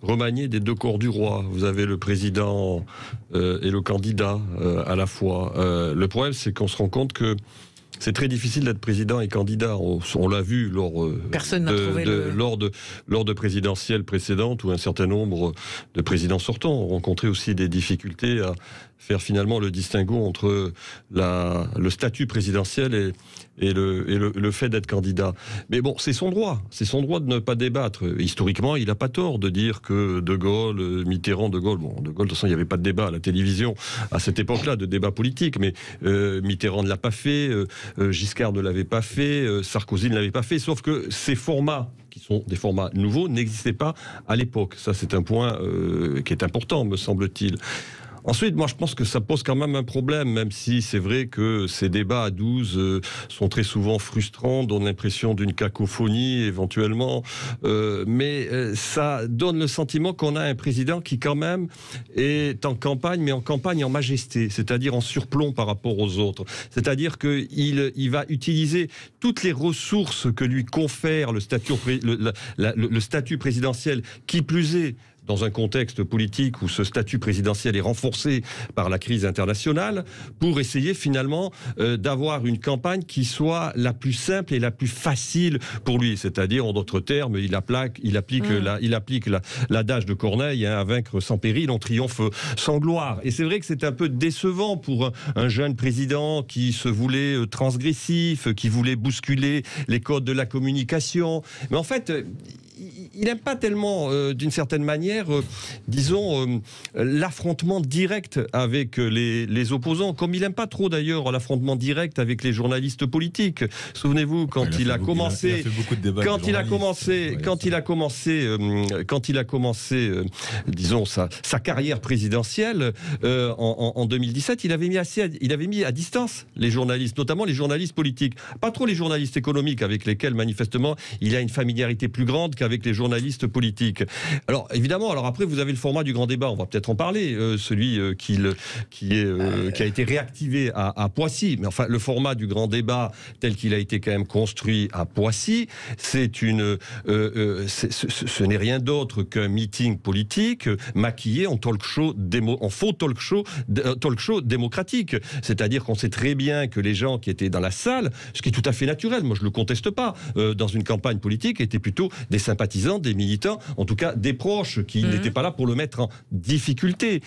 remaniée des deux corps du roi. Vous avez le président et le candidat à la fois. Le problème, c'est qu'on se rend compte que c'est très difficile d'être président et candidat. On l'a vu lors de présidentielles précédentes, où un certain nombre de présidents sortants ont rencontré aussi des difficultés à faire finalement le distinguo entre le statut présidentiel et le fait d'être candidat. Mais bon, c'est son droit de ne pas débattre. Historiquement, il n'a pas tort de dire que De Gaulle, Mitterrand, De Gaulle, de toute façon, il n'y avait pas de débat à la télévision à cette époque-là, de débat politique, mais Mitterrand ne l'a pas fait, Giscard ne l'avait pas fait, Sarkozy ne l'avait pas fait, sauf que ces formats, qui sont des formats nouveaux, n'existaient pas à l'époque. Ça, c'est un point qui est important, me semble-t-il. Ensuite, moi, je pense que ça pose quand même un problème, même si c'est vrai que ces débats à 12 sont très souvent frustrants, donnent l'impression d'une cacophonie, éventuellement. Mais ça donne le sentiment qu'on a un président qui, quand même, est en campagne, mais en campagne en majesté, c'est-à-dire en surplomb par rapport aux autres. C'est-à-dire qu'il va utiliser toutes les ressources que lui confère le statut présidentiel, qui plus est, dans un contexte politique où ce statut présidentiel est renforcé par la crise internationale, pour essayer finalement d'avoir une campagne qui soit la plus simple et la plus facile pour lui. C'est-à-dire, en d'autres termes, il applique l'adage de Corneille, à vaincre sans péril, on triomphe sans gloire. Et c'est vrai que c'est un peu décevant pour un jeune président qui se voulait transgressif, qui voulait bousculer les codes de la communication. Mais en fait, il n'aime pas tellement, d'une certaine manière, disons, l'affrontement direct avec les opposants, comme il n'aime pas trop d'ailleurs l'affrontement direct avec les journalistes politiques. Souvenez-vous, quand il a commencé, disons, sa carrière présidentielle en 2017, il avait mis à distance les journalistes, notamment les journalistes politiques, pas trop les journalistes économiques avec lesquels manifestement il a une familiarité plus grande avec les journalistes politiques. Alors évidemment, alors après vous avez le format du grand débat, on va peut-être en parler, celui qui a été réactivé à Poissy. Mais enfin, le format du grand débat tel qu'il a été quand même construit à Poissy, ce n'est rien d'autre qu'un meeting politique maquillé en faux talk show démocratique. C'est-à-dire qu'on sait très bien que les gens qui étaient dans la salle, ce qui est tout à fait naturel, moi je le conteste pas, dans une campagne politique, étaient plutôt des sympathisants, des militants, en tout cas des proches qui n'étaient pas là pour le mettre en difficulté.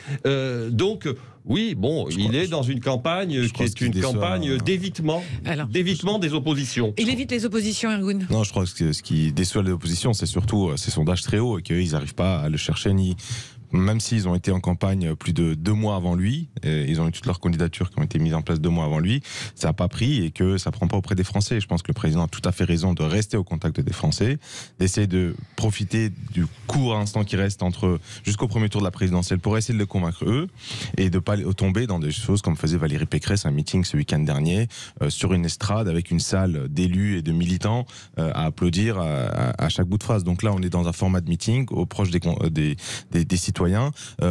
Donc oui, bon, il est dans une campagne qui est une campagne d'évitement des oppositions. Il évite les oppositions, Ergun. Non, je crois que ce qui déçoit les oppositions, c'est surtout ces sondages très hauts et qu'ils n'arrivent pas à le chercher même s'ils ont été en campagne plus de 2 mois avant lui, ils ont eu toutes leurs candidatures qui ont été mises en place 2 mois avant lui, ça n'a pas pris et que ça ne prend pas auprès des Français. Je pense que le président a tout à fait raison de rester au contact des Français, d'essayer de profiter du court instant qui reste jusqu'au premier tour de la présidentielle pour essayer de les convaincre eux et de ne pas tomber dans des choses comme faisait Valérie Pécresse, un meeting ce week-end dernier, sur une estrade avec une salle d'élus et de militants à applaudir à chaque bout de phrase. Donc là, on est dans un format de meeting proche des citoyens.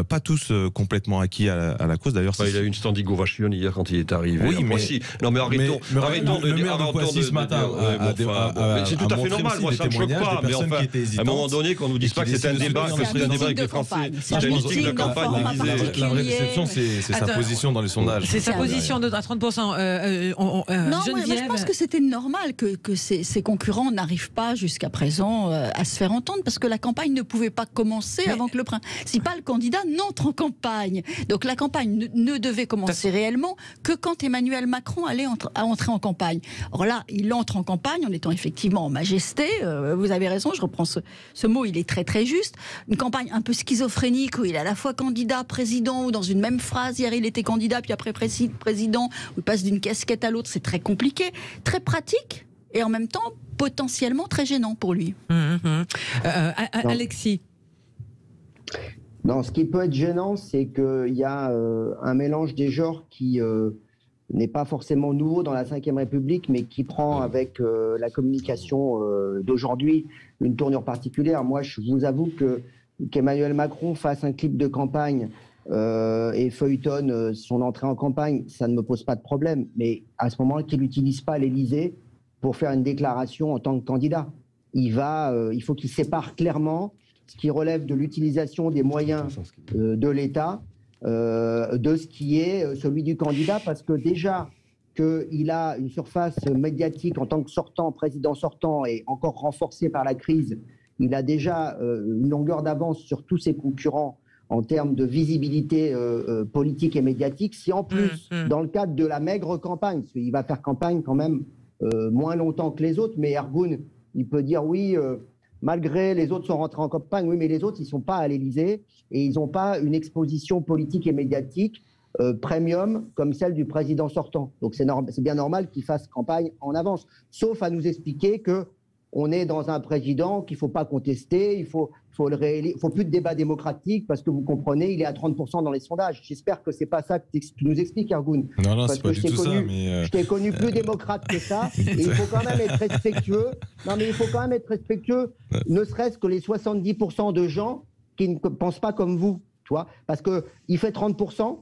Pas tous complètement acquis à la cause. D'ailleurs, il a eu une standing ovation hier quand il est arrivé. Oui, mais non, mais arrêtons de dire ce matin. C'est tout à fait normal. Moi, ça me choque pas. Mais enfin, à un moment donné, qu'on nous dise pas que c'est un débat, que c'est un débat avec les Français. C'est un meeting de campagne déguisé. La vraie déception, c'est sa position dans les sondages. C'est sa position à 30%. Non, moi je pense que c'était normal que ses concurrents n'arrivent pas jusqu'à présent à se faire entendre parce que la campagne ne pouvait pas commencer avant que le principal candidat n'entre en campagne. Donc la campagne ne devait commencer réellement que quand Emmanuel Macron allait entrer en campagne. Or là, il entre en campagne en étant effectivement en majesté. Vous avez raison, je reprends ce mot, il est très très juste. Une campagne un peu schizophrénique où il est à la fois candidat, président, ou dans une même phrase. Hier, il était candidat, puis après président, où il passe d'une casquette à l'autre. C'est très compliqué, très pratique et en même temps potentiellement très gênant pour lui. Alexis. Non, ce qui peut être gênant, c'est qu'il y a un mélange des genres qui n'est pas forcément nouveau dans la Ve République, mais qui prend avec la communication d'aujourd'hui une tournure particulière. Moi, je vous avoue qu'Emmanuel Macron fasse un clip de campagne et feuilletonne son entrée en campagne, ça ne me pose pas de problème. Mais à ce moment-là, qu'il n'utilise pas l'Élysée pour faire une déclaration en tant que candidat. Il faut qu'il sépare clairement ce qui relève de l'utilisation des moyens de l'État, de ce qui est celui du candidat, parce que déjà qu'il a une surface médiatique en tant que président sortant, et encore renforcée par la crise, il a déjà une longueur d'avance sur tous ses concurrents en termes de visibilité politique et médiatique. Si en plus, dans le cadre de la maigre campagne, parce qu'il va faire campagne quand même moins longtemps que les autres, mais Ergun, il peut dire oui... malgré les autres sont rentrés en campagne, oui, mais les autres, ils ne sont pas à l'Élysée et ils n'ont pas une exposition politique et médiatique premium comme celle du président sortant. Donc c'est bien normal qu'il fasse campagne en avance, sauf à nous expliquer qu'on est dans un président qu'il ne faut pas contester, il faut plus de débat démocratique parce que vous comprenez, il est à 30% dans les sondages. J'espère que ce n'est pas ça que tu nous expliques, Ergun. Non, c'est pas du tout ça. Mais je t'ai connu plus démocrate que ça. Et il faut quand même être respectueux. Non, mais il faut quand même être respectueux, ne serait-ce que les 70% de gens qui ne pensent pas comme vous. Tu vois, parce qu'il fait 30%,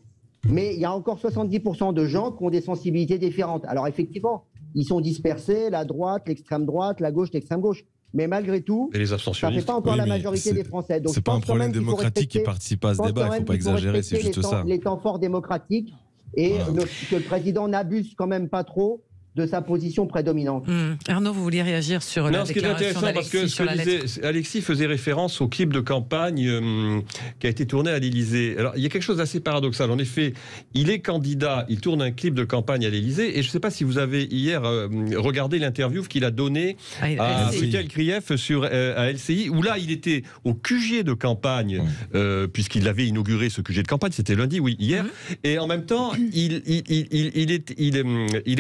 mais il y a encore 70% de gens qui ont des sensibilités différentes. Alors effectivement, ils sont dispersés, la droite, l'extrême droite, la gauche, l'extrême gauche. Mais malgré tout, ça ne fait pas encore la majorité des Français. C'est pas un problème démocratique qui participe à ce débat, il ne faut pas exagérer, c'est juste ça. Les temps forts démocratiques et que le président n'abuse quand même pas trop de sa position prédominante. Arnaud, vous vouliez réagir sur la déclaration d'Alexis sur la lettre. Alexis faisait référence au clip de campagne qui a été tourné à l'Élysée. Alors, il y a quelque chose d'assez paradoxal. En effet, il est candidat, il tourne un clip de campagne à l'Élysée, et je ne sais pas si vous avez hier regardé l'interview qu'il a donnée à Michael Krief à LCI, où là, il était au QG de campagne, puisqu'il avait inauguré ce QG de campagne, c'était lundi, oui, hier, et en même temps, il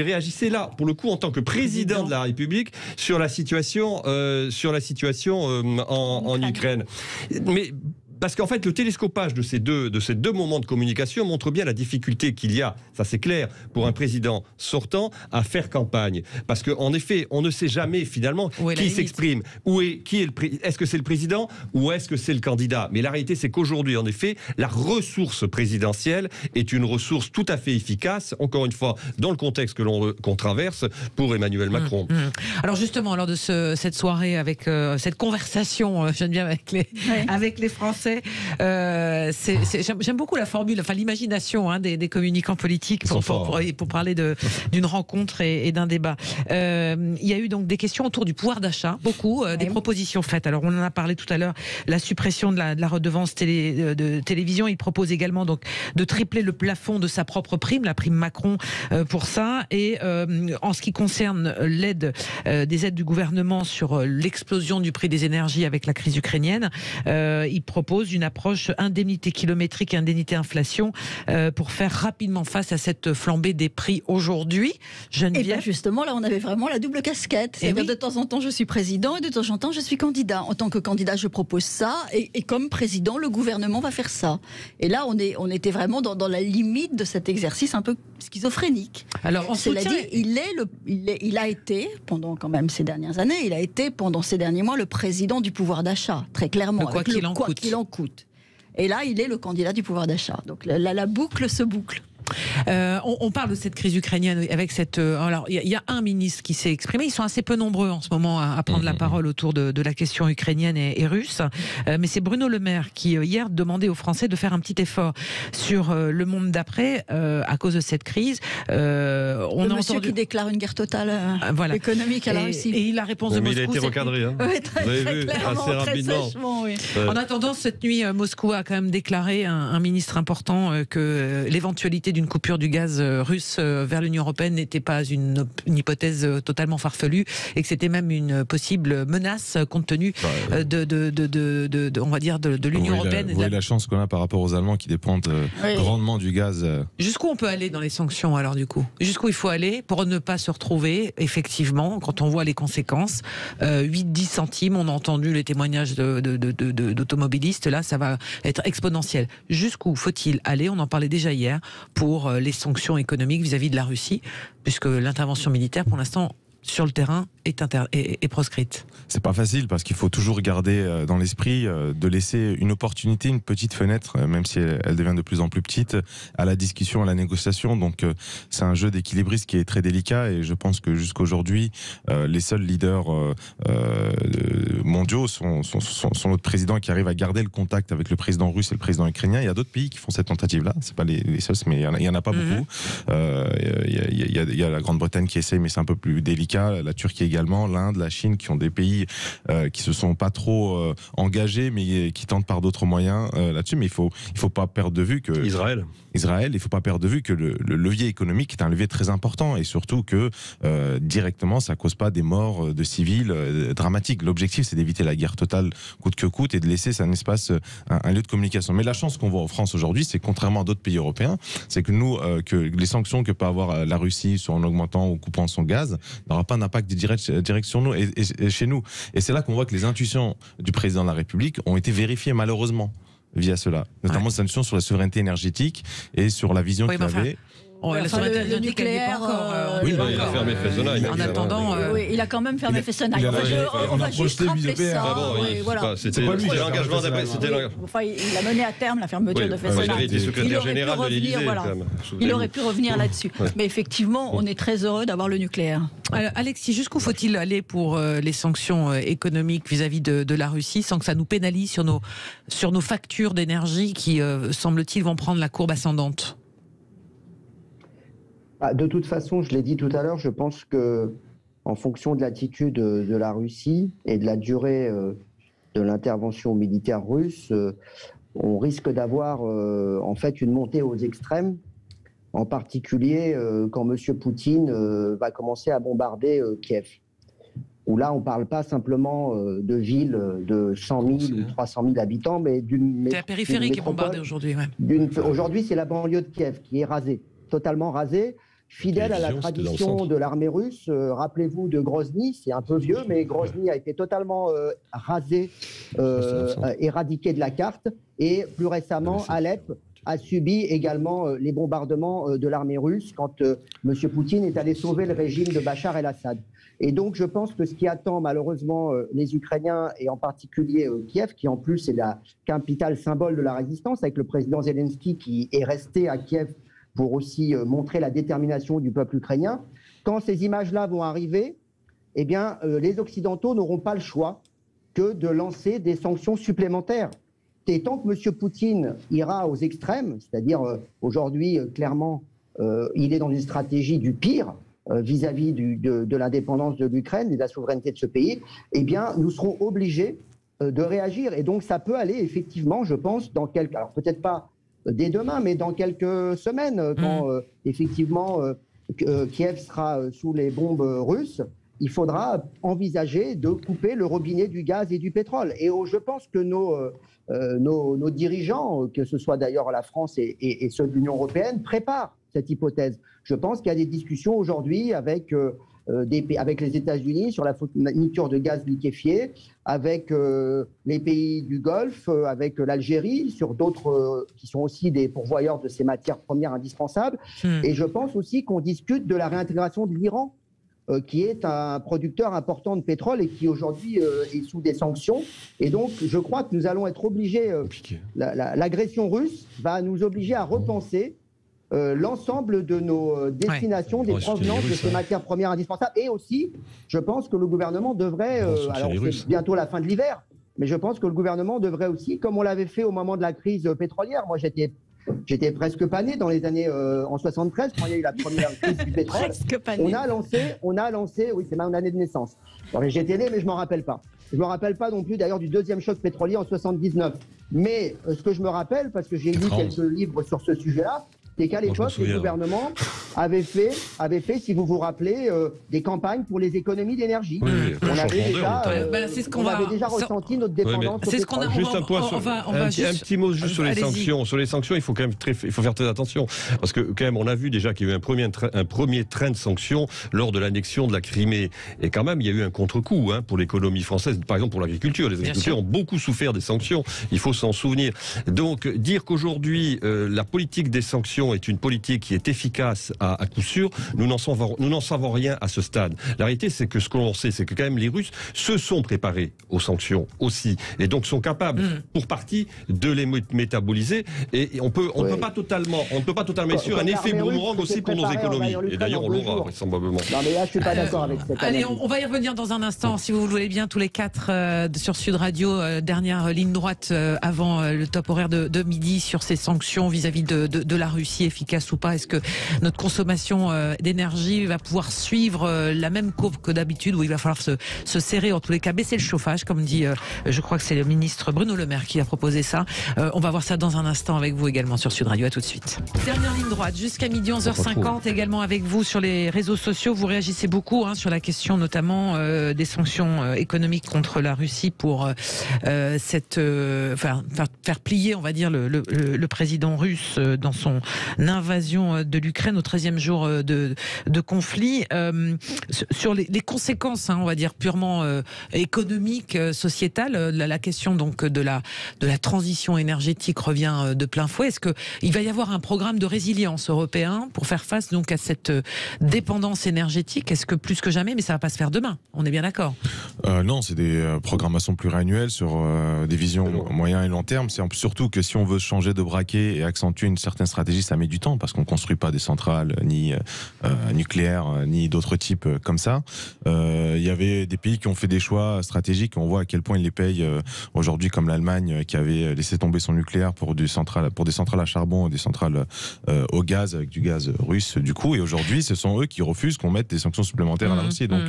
réagissait là, pour le coup, en tant que président de la République, sur la situation en Ukraine. Mais parce qu'en fait, le télescopage de ces deux moments de communication montre bien la difficulté qu'il y a, ça c'est clair, pour un président sortant à faire campagne. Parce qu'en effet, on ne sait jamais finalement qui s'exprime. Est-ce que c'est le président ou est-ce que c'est le candidat? Mais la réalité, c'est qu'aujourd'hui, en effet, la ressource présidentielle est une ressource tout à fait efficace, encore une fois, dans le contexte qu'on traverse, pour Emmanuel Macron. Alors justement, lors de cette soirée, avec cette conversation, Geneviève, avec les Français, j'aime beaucoup la formule, enfin l'imagination des communicants politiques pour parler d'une rencontre et d'un débat. Il y a eu donc des questions autour du pouvoir d'achat, beaucoup, des propositions faites. Alors on en a parlé tout à l'heure, la suppression de la redevance de télévision. Il propose également donc de tripler le plafond de sa propre prime, la prime Macron, pour ça. Et en ce qui concerne des aides du gouvernement sur l'explosion du prix des énergies avec la crise ukrainienne, il propose une approche indemnité kilométrique et indemnité inflation pour faire rapidement face à cette flambée des prix aujourd'hui. Geneviève. Et bien justement, là, on avait vraiment la double casquette. C'est-à-dire de temps en temps, je suis président et de temps en temps, je suis candidat. En tant que candidat, je propose ça et comme président, le gouvernement va faire ça. Et là, on était vraiment dans la limite de cet exercice un peu schizophrénique. Alors, cela dit, il a été, pendant quand même ces dernières années, il a été pendant ces derniers mois le président du pouvoir d'achat, très clairement. Quoi qu'il en coûte. Et là, il est le candidat du pouvoir d'achat. Donc la boucle se boucle. On parle de cette crise ukrainienne avec cette. Alors, il y a un ministre qui s'est exprimé. Ils sont assez peu nombreux en ce moment à prendre la parole autour de la question ukrainienne et russe. Mais c'est Bruno Le Maire qui hier demandait aux Français de faire un petit effort sur le monde d'après à cause de cette crise. On a monsieur qui déclare une guerre totale économique à la Russie. Et la réponse de Moscou. Il a été recadré. Très clairement, assez rapidement. Très sèchement, oui. En attendant, cette nuit, Moscou a quand même déclaré un ministre important que l'éventualité d'une coupure du gaz russe vers l'Union européenne n'était pas une hypothèse totalement farfelue et que c'était même une possible menace compte tenu on va dire de l'Union européenne. Vous voyez la chance qu'on a par rapport aux Allemands qui dépendent grandement du gaz. Jusqu'où on peut aller dans les sanctions alors du coup? Jusqu'où il faut aller pour ne pas se retrouver effectivement, quand on voit les conséquences, 8-10 centimes, on a entendu les témoignages d'automobilistes, là ça va être exponentiel. Jusqu'où faut-il aller? On en parlait déjà hier pour les sanctions économiques vis-à-vis de la Russie, puisque l'intervention militaire, pour l'instant, sur le terrain, est proscrite. C'est pas facile parce qu'il faut toujours garder dans l'esprit de laisser une opportunité, une petite fenêtre, même si elle devient de plus en plus petite, à la discussion, à la négociation. Donc c'est un jeu d'équilibriste qui est très délicat et je pense que jusqu'aujourd'hui, les seuls leaders mondiaux sont notre président qui arrive à garder le contact avec le président russe et le président ukrainien. Il y a d'autres pays qui font cette tentative-là. C'est pas les seuls, mais il y en a pas beaucoup. Il y a la Grande-Bretagne qui essaye, mais c'est un peu plus délicat. La Turquie également, l'Inde, la Chine, qui ont des pays qui se sont pas trop engagés, mais qui tentent par d'autres moyens là-dessus. Mais il faut pas perdre de vue que Israël, il faut pas perdre de vue que le levier économique est un levier très important et surtout que directement ça cause pas des morts de civils dramatiques. L'objectif c'est d'éviter la guerre totale coûte que coûte et de laisser un espace, un lieu de communication. Mais la chance qu'on voit en France aujourd'hui, c'est contrairement à d'autres pays européens, c'est que nous, que les sanctions que peut avoir la Russie en augmentant ou coupant son gaz n'aura pas d'impact direct sur nous et chez nous. Et c'est là qu'on voit que les intuitions du président de la République ont été vérifiées malheureusement via cela, notamment ces intuitions sur la souveraineté énergétique et sur la vision qu'il avait. Le nucléaire, il a fermé Fessenheim. En attendant, il a quand même fermé Fessenheim. On va juste rappeler ça. C'était l'engagement d'après. Il a mené à terme la fermeture de Fessenheim. Il était secrétaire général de l'Élysée. Il aurait pu revenir là-dessus. Mais effectivement, on est très heureux d'avoir le nucléaire. Alors, Alexis, jusqu'où faut-il aller pour les sanctions économiques vis-à-vis de la Russie sans que ça nous pénalise sur nos factures d'énergie qui, semble-t-il, vont prendre la courbe ascendante? De toute façon, je l'ai dit tout à l'heure, je pense que en fonction de l'attitude de la Russie et de la durée de l'intervention militaire russe, on risque d'avoir en fait une montée aux extrêmes, en particulier quand M. Poutine va commencer à bombarder Kiev. Où là, on ne parle pas simplement de villes de 100 000 ou 300 000 habitants, mais d'une... C'est la périphérie qui est bombardée aujourd'hui. Ouais. Aujourd'hui, c'est la banlieue de Kiev qui est rasée, totalement rasée. fidèle à la tradition de l'armée russe. Rappelez-vous de Grozny, c'est un peu vieux, mais Grozny a été totalement rasé, éradiqué de la carte. Et plus récemment, Alep a subi également les bombardements de l'armée russe quand M. Poutine est allé sauver le régime de Bachar el-Assad. Et donc, je pense que ce qui attend malheureusement les Ukrainiens, et en particulier Kiev, qui en plus est la capitale symbole de la résistance, avec le président Zelensky qui est resté à Kiev pour aussi montrer la détermination du peuple ukrainien, quand ces images-là vont arriver, eh bien, les Occidentaux n'auront pas le choix que de lancer des sanctions supplémentaires. Et tant que M. Poutine ira aux extrêmes, c'est-à-dire aujourd'hui, clairement, il est dans une stratégie du pire vis-à-vis de l'indépendance de l'Ukraine et de la souveraineté de ce pays, eh bien, nous serons obligés de réagir. Et donc, ça peut aller effectivement, je pense, dans quelques... Alors, peut-être pas dès demain, mais dans quelques semaines, quand effectivement Kiev sera sous les bombes russes, il faudra envisager de couper le robinet du gaz et du pétrole. Et je pense que nos dirigeants, que ce soit d'ailleurs la France et ceux de l'Union européenne, préparent cette hypothèse. Je pense qu'il y a des discussions aujourd'hui avec les États-Unis sur la fourniture de gaz liquéfié, avec les pays du Golfe, avec l'Algérie, sur d'autres qui sont aussi des pourvoyeurs de ces matières premières indispensables. Et je pense aussi qu'on discute de la réintégration de l'Iran, qui est un producteur important de pétrole et qui aujourd'hui est sous des sanctions. Et donc, je crois que nous allons être obligés, l'agression russe va nous obliger à repenser l'ensemble de nos destinations, des provenances de ces matières premières indispensables. Et aussi, je pense que le gouvernement devrait, alors c'est bientôt la fin de l'hiver, mais je pense que le gouvernement devrait aussi, comme on l'avait fait au moment de la crise pétrolière, moi j'étais presque pas né dans les années en 73 quand il y a eu la première crise du pétrole. On a lancé, oui, c'est ma année de naissance. J'étais né, mais je m'en rappelle pas. Je me rappelle pas non plus d'ailleurs du deuxième choc pétrolier en 79. Mais ce que je me rappelle, parce que j'ai lu quelques livres sur ce sujet-là, c'est qu'à l'époque, le gouvernement avait fait, si vous vous rappelez, des campagnes pour les économies d'énergie. On avait déjà ressenti notre dépendance. C'est ce qu'on a. Juste un point un petit mot juste sur les sanctions. Sur les sanctions, il faut faire très attention parce que quand même, on a vu déjà qu'il y a eu un premier train de sanctions lors de l'annexion de la Crimée. Et quand même, il y a eu un contre-coup pour l'économie française, par exemple pour l'agriculture. Les agriculteurs ont beaucoup souffert des sanctions. Il faut s'en souvenir. Donc, dire qu'aujourd'hui la politique des sanctions est une politique qui est efficace à coup sûr, nous n'en savons rien à ce stade. La réalité, c'est que ce que l'on sait, c'est que quand même les Russes se sont préparés aux sanctions aussi, et donc sont capables, pour partie, de les métaboliser. Et on ne peut pas totalement être sur un effet boomerang aussi pour nos économies. Et d'ailleurs, on l'aura vraisemblablement. Non, mais là, je suis pas d'accord avec cette Allez, on va y revenir dans un instant, si vous le voulez bien, tous les quatre sur Sud Radio, dernière ligne droite avant le top horaire de midi sur ces sanctions vis-à-vis de la Russie, efficace ou pas. Est-ce que notre consommation d'énergie va pouvoir suivre la même courbe que d'habitude, où il va falloir se serrer, en tous les cas baisser le chauffage, comme dit, je crois que c'est le ministre Bruno Le Maire qui a proposé ça. On va voir ça dans un instant avec vous également sur Sud Radio. À tout de suite. Dernière ligne droite jusqu'à midi 11h50 également avec vous sur les réseaux sociaux. Vous réagissez beaucoup sur la question notamment des sanctions économiques contre la Russie pour faire plier, on va dire, le président russe dans son invasion de l'Ukraine au 13e jour de conflit. Sur les conséquences, on va dire, purement économiques, sociétales, la question donc de la transition énergétique revient de plein fouet. Est-ce qu'il va y avoir un programme de résilience européen pour faire face donc à cette dépendance énergétique? Est-ce que plus que jamais, mais ça va pas se faire demain, on est bien d'accord? Non, c'est des programmations pluriannuelles sur des visions moyen et long terme. C'est surtout que si on veut changer de braquet et accentuer une certaine stratégie, ça met du temps parce qu'on construit pas des centrales ni nucléaires ni d'autres types comme ça. Il y avait des pays qui ont fait des choix stratégiques. On voit à quel point ils les payent aujourd'hui, comme l'Allemagne qui avait laissé tomber son nucléaire pour des centrales à charbon, des centrales au gaz avec du gaz russe du coup. Et aujourd'hui, ce sont eux qui refusent qu'on mette des sanctions supplémentaires à la Russie. Donc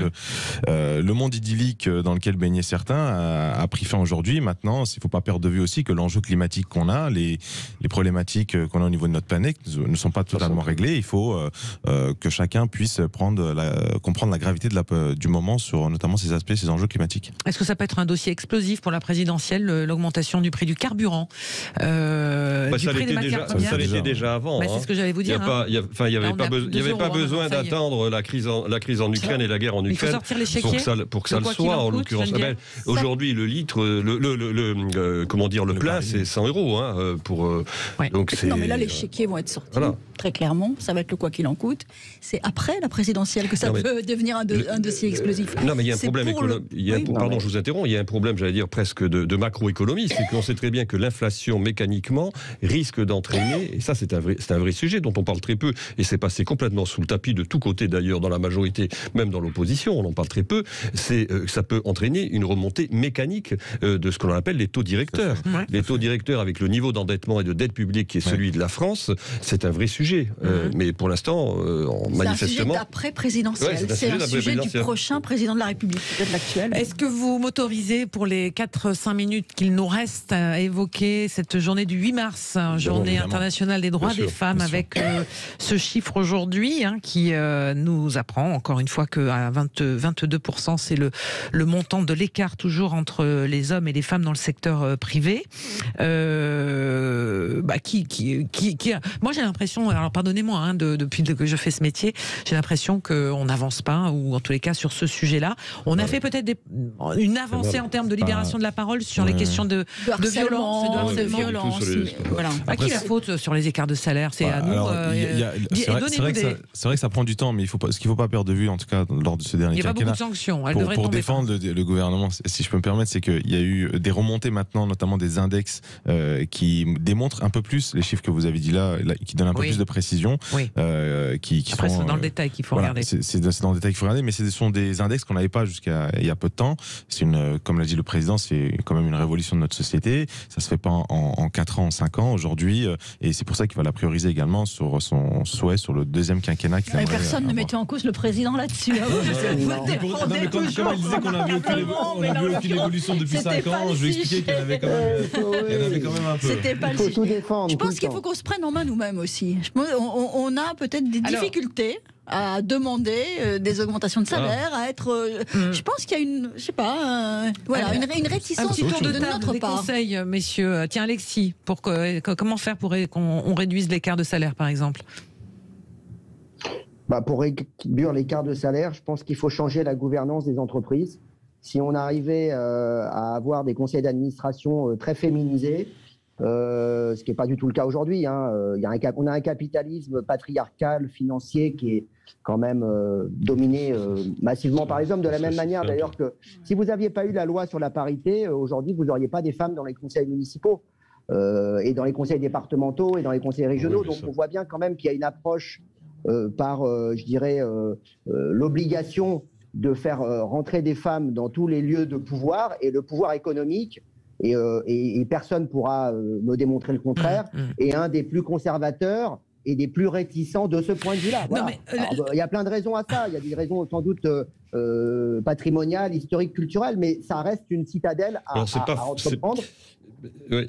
le monde idyllique dans lequel baignaient certains a pris fin aujourd'hui. Maintenant, il ne faut pas perdre de vue aussi que l'enjeu climatique qu'on a, les problématiques qu'on a au niveau de notre planète ne sont pas totalement réglées. Il faut faut que chacun puisse comprendre la gravité du moment sur notamment ces aspects, ces enjeux climatiques. Est-ce que ça peut être un dossier explosif pour la présidentielle, l'augmentation du prix du carburant, du prix des matières premières? Ça l'était déjà avant. C'est ce que j'allais vous dire. Il n'y avait pas besoin d'attendre la crise en Ukraine et la guerre en Ukraine. Il faut sortir l'échiquier pour que ça le soit, en l'occurrence. Aujourd'hui, le litre, le plein, c'est 100 €. Non, mais là, les chéquiers vont être sortis, très clairement. Ça va être le quoi qu'il en coûte. C'est après la présidentielle que ça peut devenir un dossier explosif. Non, mais il y a un problème pardon, je vous interromps. Il y a un problème, j'allais dire, presque de macroéconomie. C'est qu'on sait très bien que l'inflation, mécaniquement, risque d'entraîner, et ça, c'est un vrai sujet dont on parle très peu, et c'est passé complètement sous le tapis de tous côtés, d'ailleurs, dans la majorité, même dans l'opposition, on en parle très peu, c'est que ça peut entraîner une remontée mécanique de ce qu'on appelle les taux directeurs. Les taux directeurs, avec le niveau d'endettement et de dette publique qui est celui de la France, c'est un vrai sujet. Mais pour l'instant, manifestement... C'est un sujet d'après-présidentiel. C'est un sujet du prochain président de la République, peut-être l'actuel. Est-ce que vous m'autorisez, pour les 4-5 minutes qu'il nous reste, à évoquer cette journée du 8 mars, journée internationale des droits des femmes, avec ce chiffre aujourd'hui qui nous apprend encore une fois qu'à 22%, c'est le montant de l'écart toujours entre les hommes et les femmes dans le secteur privé. Moi j'ai l'impression, alors pardonnez-moi, depuis que je fais ce métier, j'ai l'impression qu'on n'avance pas, ou en tous les cas sur ce sujet-là. On a fait peut-être une avancée en termes de libération de la parole sur les questions de violence et de harcèlement. Voilà. À qui la faute sur les écarts de salaire? C'est à nous. C'est vrai que ça prend du temps, mais ce qu'il ne faut pas perdre de vue, en tout cas lors de ce dernier quinquennat, il y a pas beaucoup de sanctions. Pour défendre le gouvernement, si je peux me permettre, c'est qu'il y a eu des remontées maintenant, notamment des index qui démontrent un peu plus les chiffres que vous avez dit là, qui donnent un peu plus de précision. Après, c'est dans le détail qu'il faut regarder. C'est dans le détail qu'il faut regarder, mais ce sont des index qu'on n'avait pas jusqu'à il y a peu de temps. C'est comme l'a dit le président, c'est quand même une révolution de notre société. Ça se fait pas en 4 ans, en 5 ans aujourd'hui, et c'est pour ça qu'il va la prioriser également sur son souhait sur le deuxième quinquennat. Personne ne mettait en cause le président là-dessus. Mais comme il disait qu'on n'avait aucune évolution depuis 5 ans, je lui ai expliqué qu'il y en avait quand même un peu. Il faut tout défendre. Je pense qu'il faut qu'on se prenne en main nous-mêmes aussi. On a a des difficultés à demander des augmentations de salaire, à être... je pense qu'il y a une réticence un petit tour de notre table, des part. conseils, messieurs. Tiens, Alexis, comment faire pour qu'on réduise l'écart de salaire, par exemple? Pour réduire l'écart de salaire, je pense qu'il faut changer la gouvernance des entreprises. Si on arrivait à avoir des conseils d'administration très féminisés, ce qui n'est pas du tout le cas aujourd'hui. On a un capitalisme patriarcal, financier, qui est quand même dominé massivement par les hommes, de la même manière d'ailleurs que si vous n'aviez pas eu la loi sur la parité, aujourd'hui vous n'auriez pas des femmes dans les conseils municipaux et dans les conseils départementaux et dans les conseils régionaux. Donc on voit bien quand même qu'il y a une approche par, l'obligation de faire rentrer des femmes dans tous les lieux de pouvoir, et le pouvoir économique, et personne ne pourra me démontrer le contraire, est un des plus conservateurs et des plus réticents de ce point de vue-là. Voilà. Il y a plein de raisons à ça. Il y a des raisons sans doute patrimoniales, historiques, culturelles, mais ça reste une citadelle à entreprendre.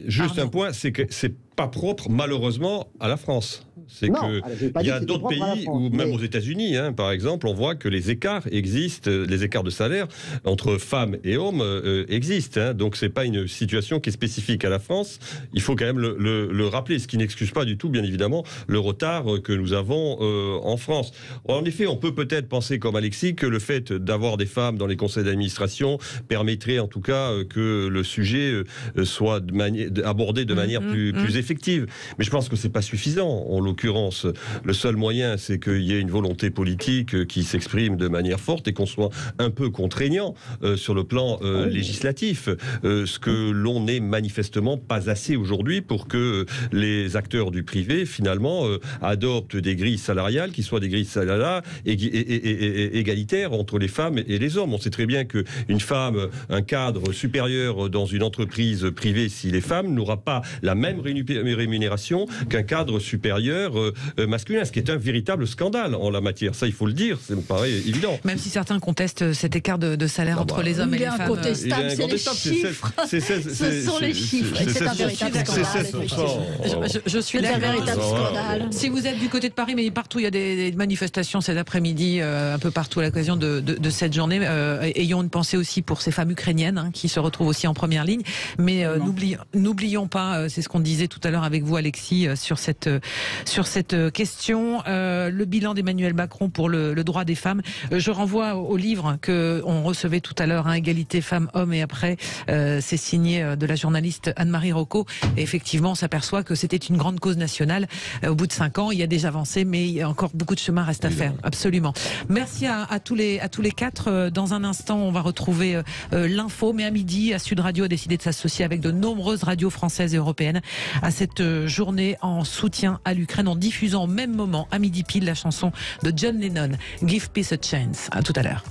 Juste un point, c'est que c'est pas propre, malheureusement, à la France. C'est qu'il y a d'autres pays, ou même aux États-Unis, par exemple, on voit que les écarts existent, les écarts de salaire entre femmes et hommes existent. Donc c'est pas une situation qui est spécifique à la France. Il faut quand même le rappeler, ce qui n'excuse pas du tout, bien évidemment, le retard que nous avons en France. En effet, on peut peut-être penser, comme Alexis, que le fait d'avoir des femmes dans les conseils d'administration permettrait, en tout cas, que le sujet soit abordé de manière plus effective. Mais je pense que c'est pas suffisant. En l'occurrence, le seul moyen, c'est qu'il y ait une volonté politique qui s'exprime de manière forte et qu'on soit un peu contraignant sur le plan législatif. Ce que l'on n'est manifestement pas assez aujourd'hui pour que les acteurs du privé, finalement, adoptent des grilles salariales qui soient des grilles salariales égalitaires entre les femmes et les hommes. On sait très bien qu'une femme, un cadre supérieur dans une entreprise privée, si les femmes, n'aura pas la même rémunération qu'un cadre supérieur masculin, ce qui est un véritable scandale en la matière. Ça, il faut le dire, ça me paraît évident. Même si certains contestent cet écart de salaire entre les hommes et les femmes. Incontestable, c'est les chiffres. Ce sont les chiffres. C'est un véritable scandale. Je suis un véritable scandale. Si vous êtes du côté de Paris, mais partout, il y a des manifestations cet après-midi, un peu partout à l'occasion de cette journée. Ayons une pensée aussi pour ces femmes ukrainiennes qui se retrouvent aussi en première ligne. Mais n'oublions pas, c'est ce qu'on disait tout à l'heure avec vous, Alexis, sur cette question, le bilan d'Emmanuel Macron pour le droit des femmes. Je renvoie au livre qu'on recevait tout à l'heure, Égalité femmes-hommes et après. C'est signé de la journaliste Anne-Marie Rocco. Et effectivement, on s'aperçoit que c'était une grande cause nationale. Au bout de 5 ans, il y a des avancées, mais il y a encore beaucoup de chemin reste à faire. Absolument. Merci à tous les 4. Dans un instant, on va retrouver l'info, mais à midi, Sud Radio a décidé de s'associer avec de nombreuses radios françaises et européennes à cette journée en soutien à l'Ukraine, en diffusant au même moment, à midi pile, la chanson de John Lennon, Give Peace a Chance. À tout à l'heure.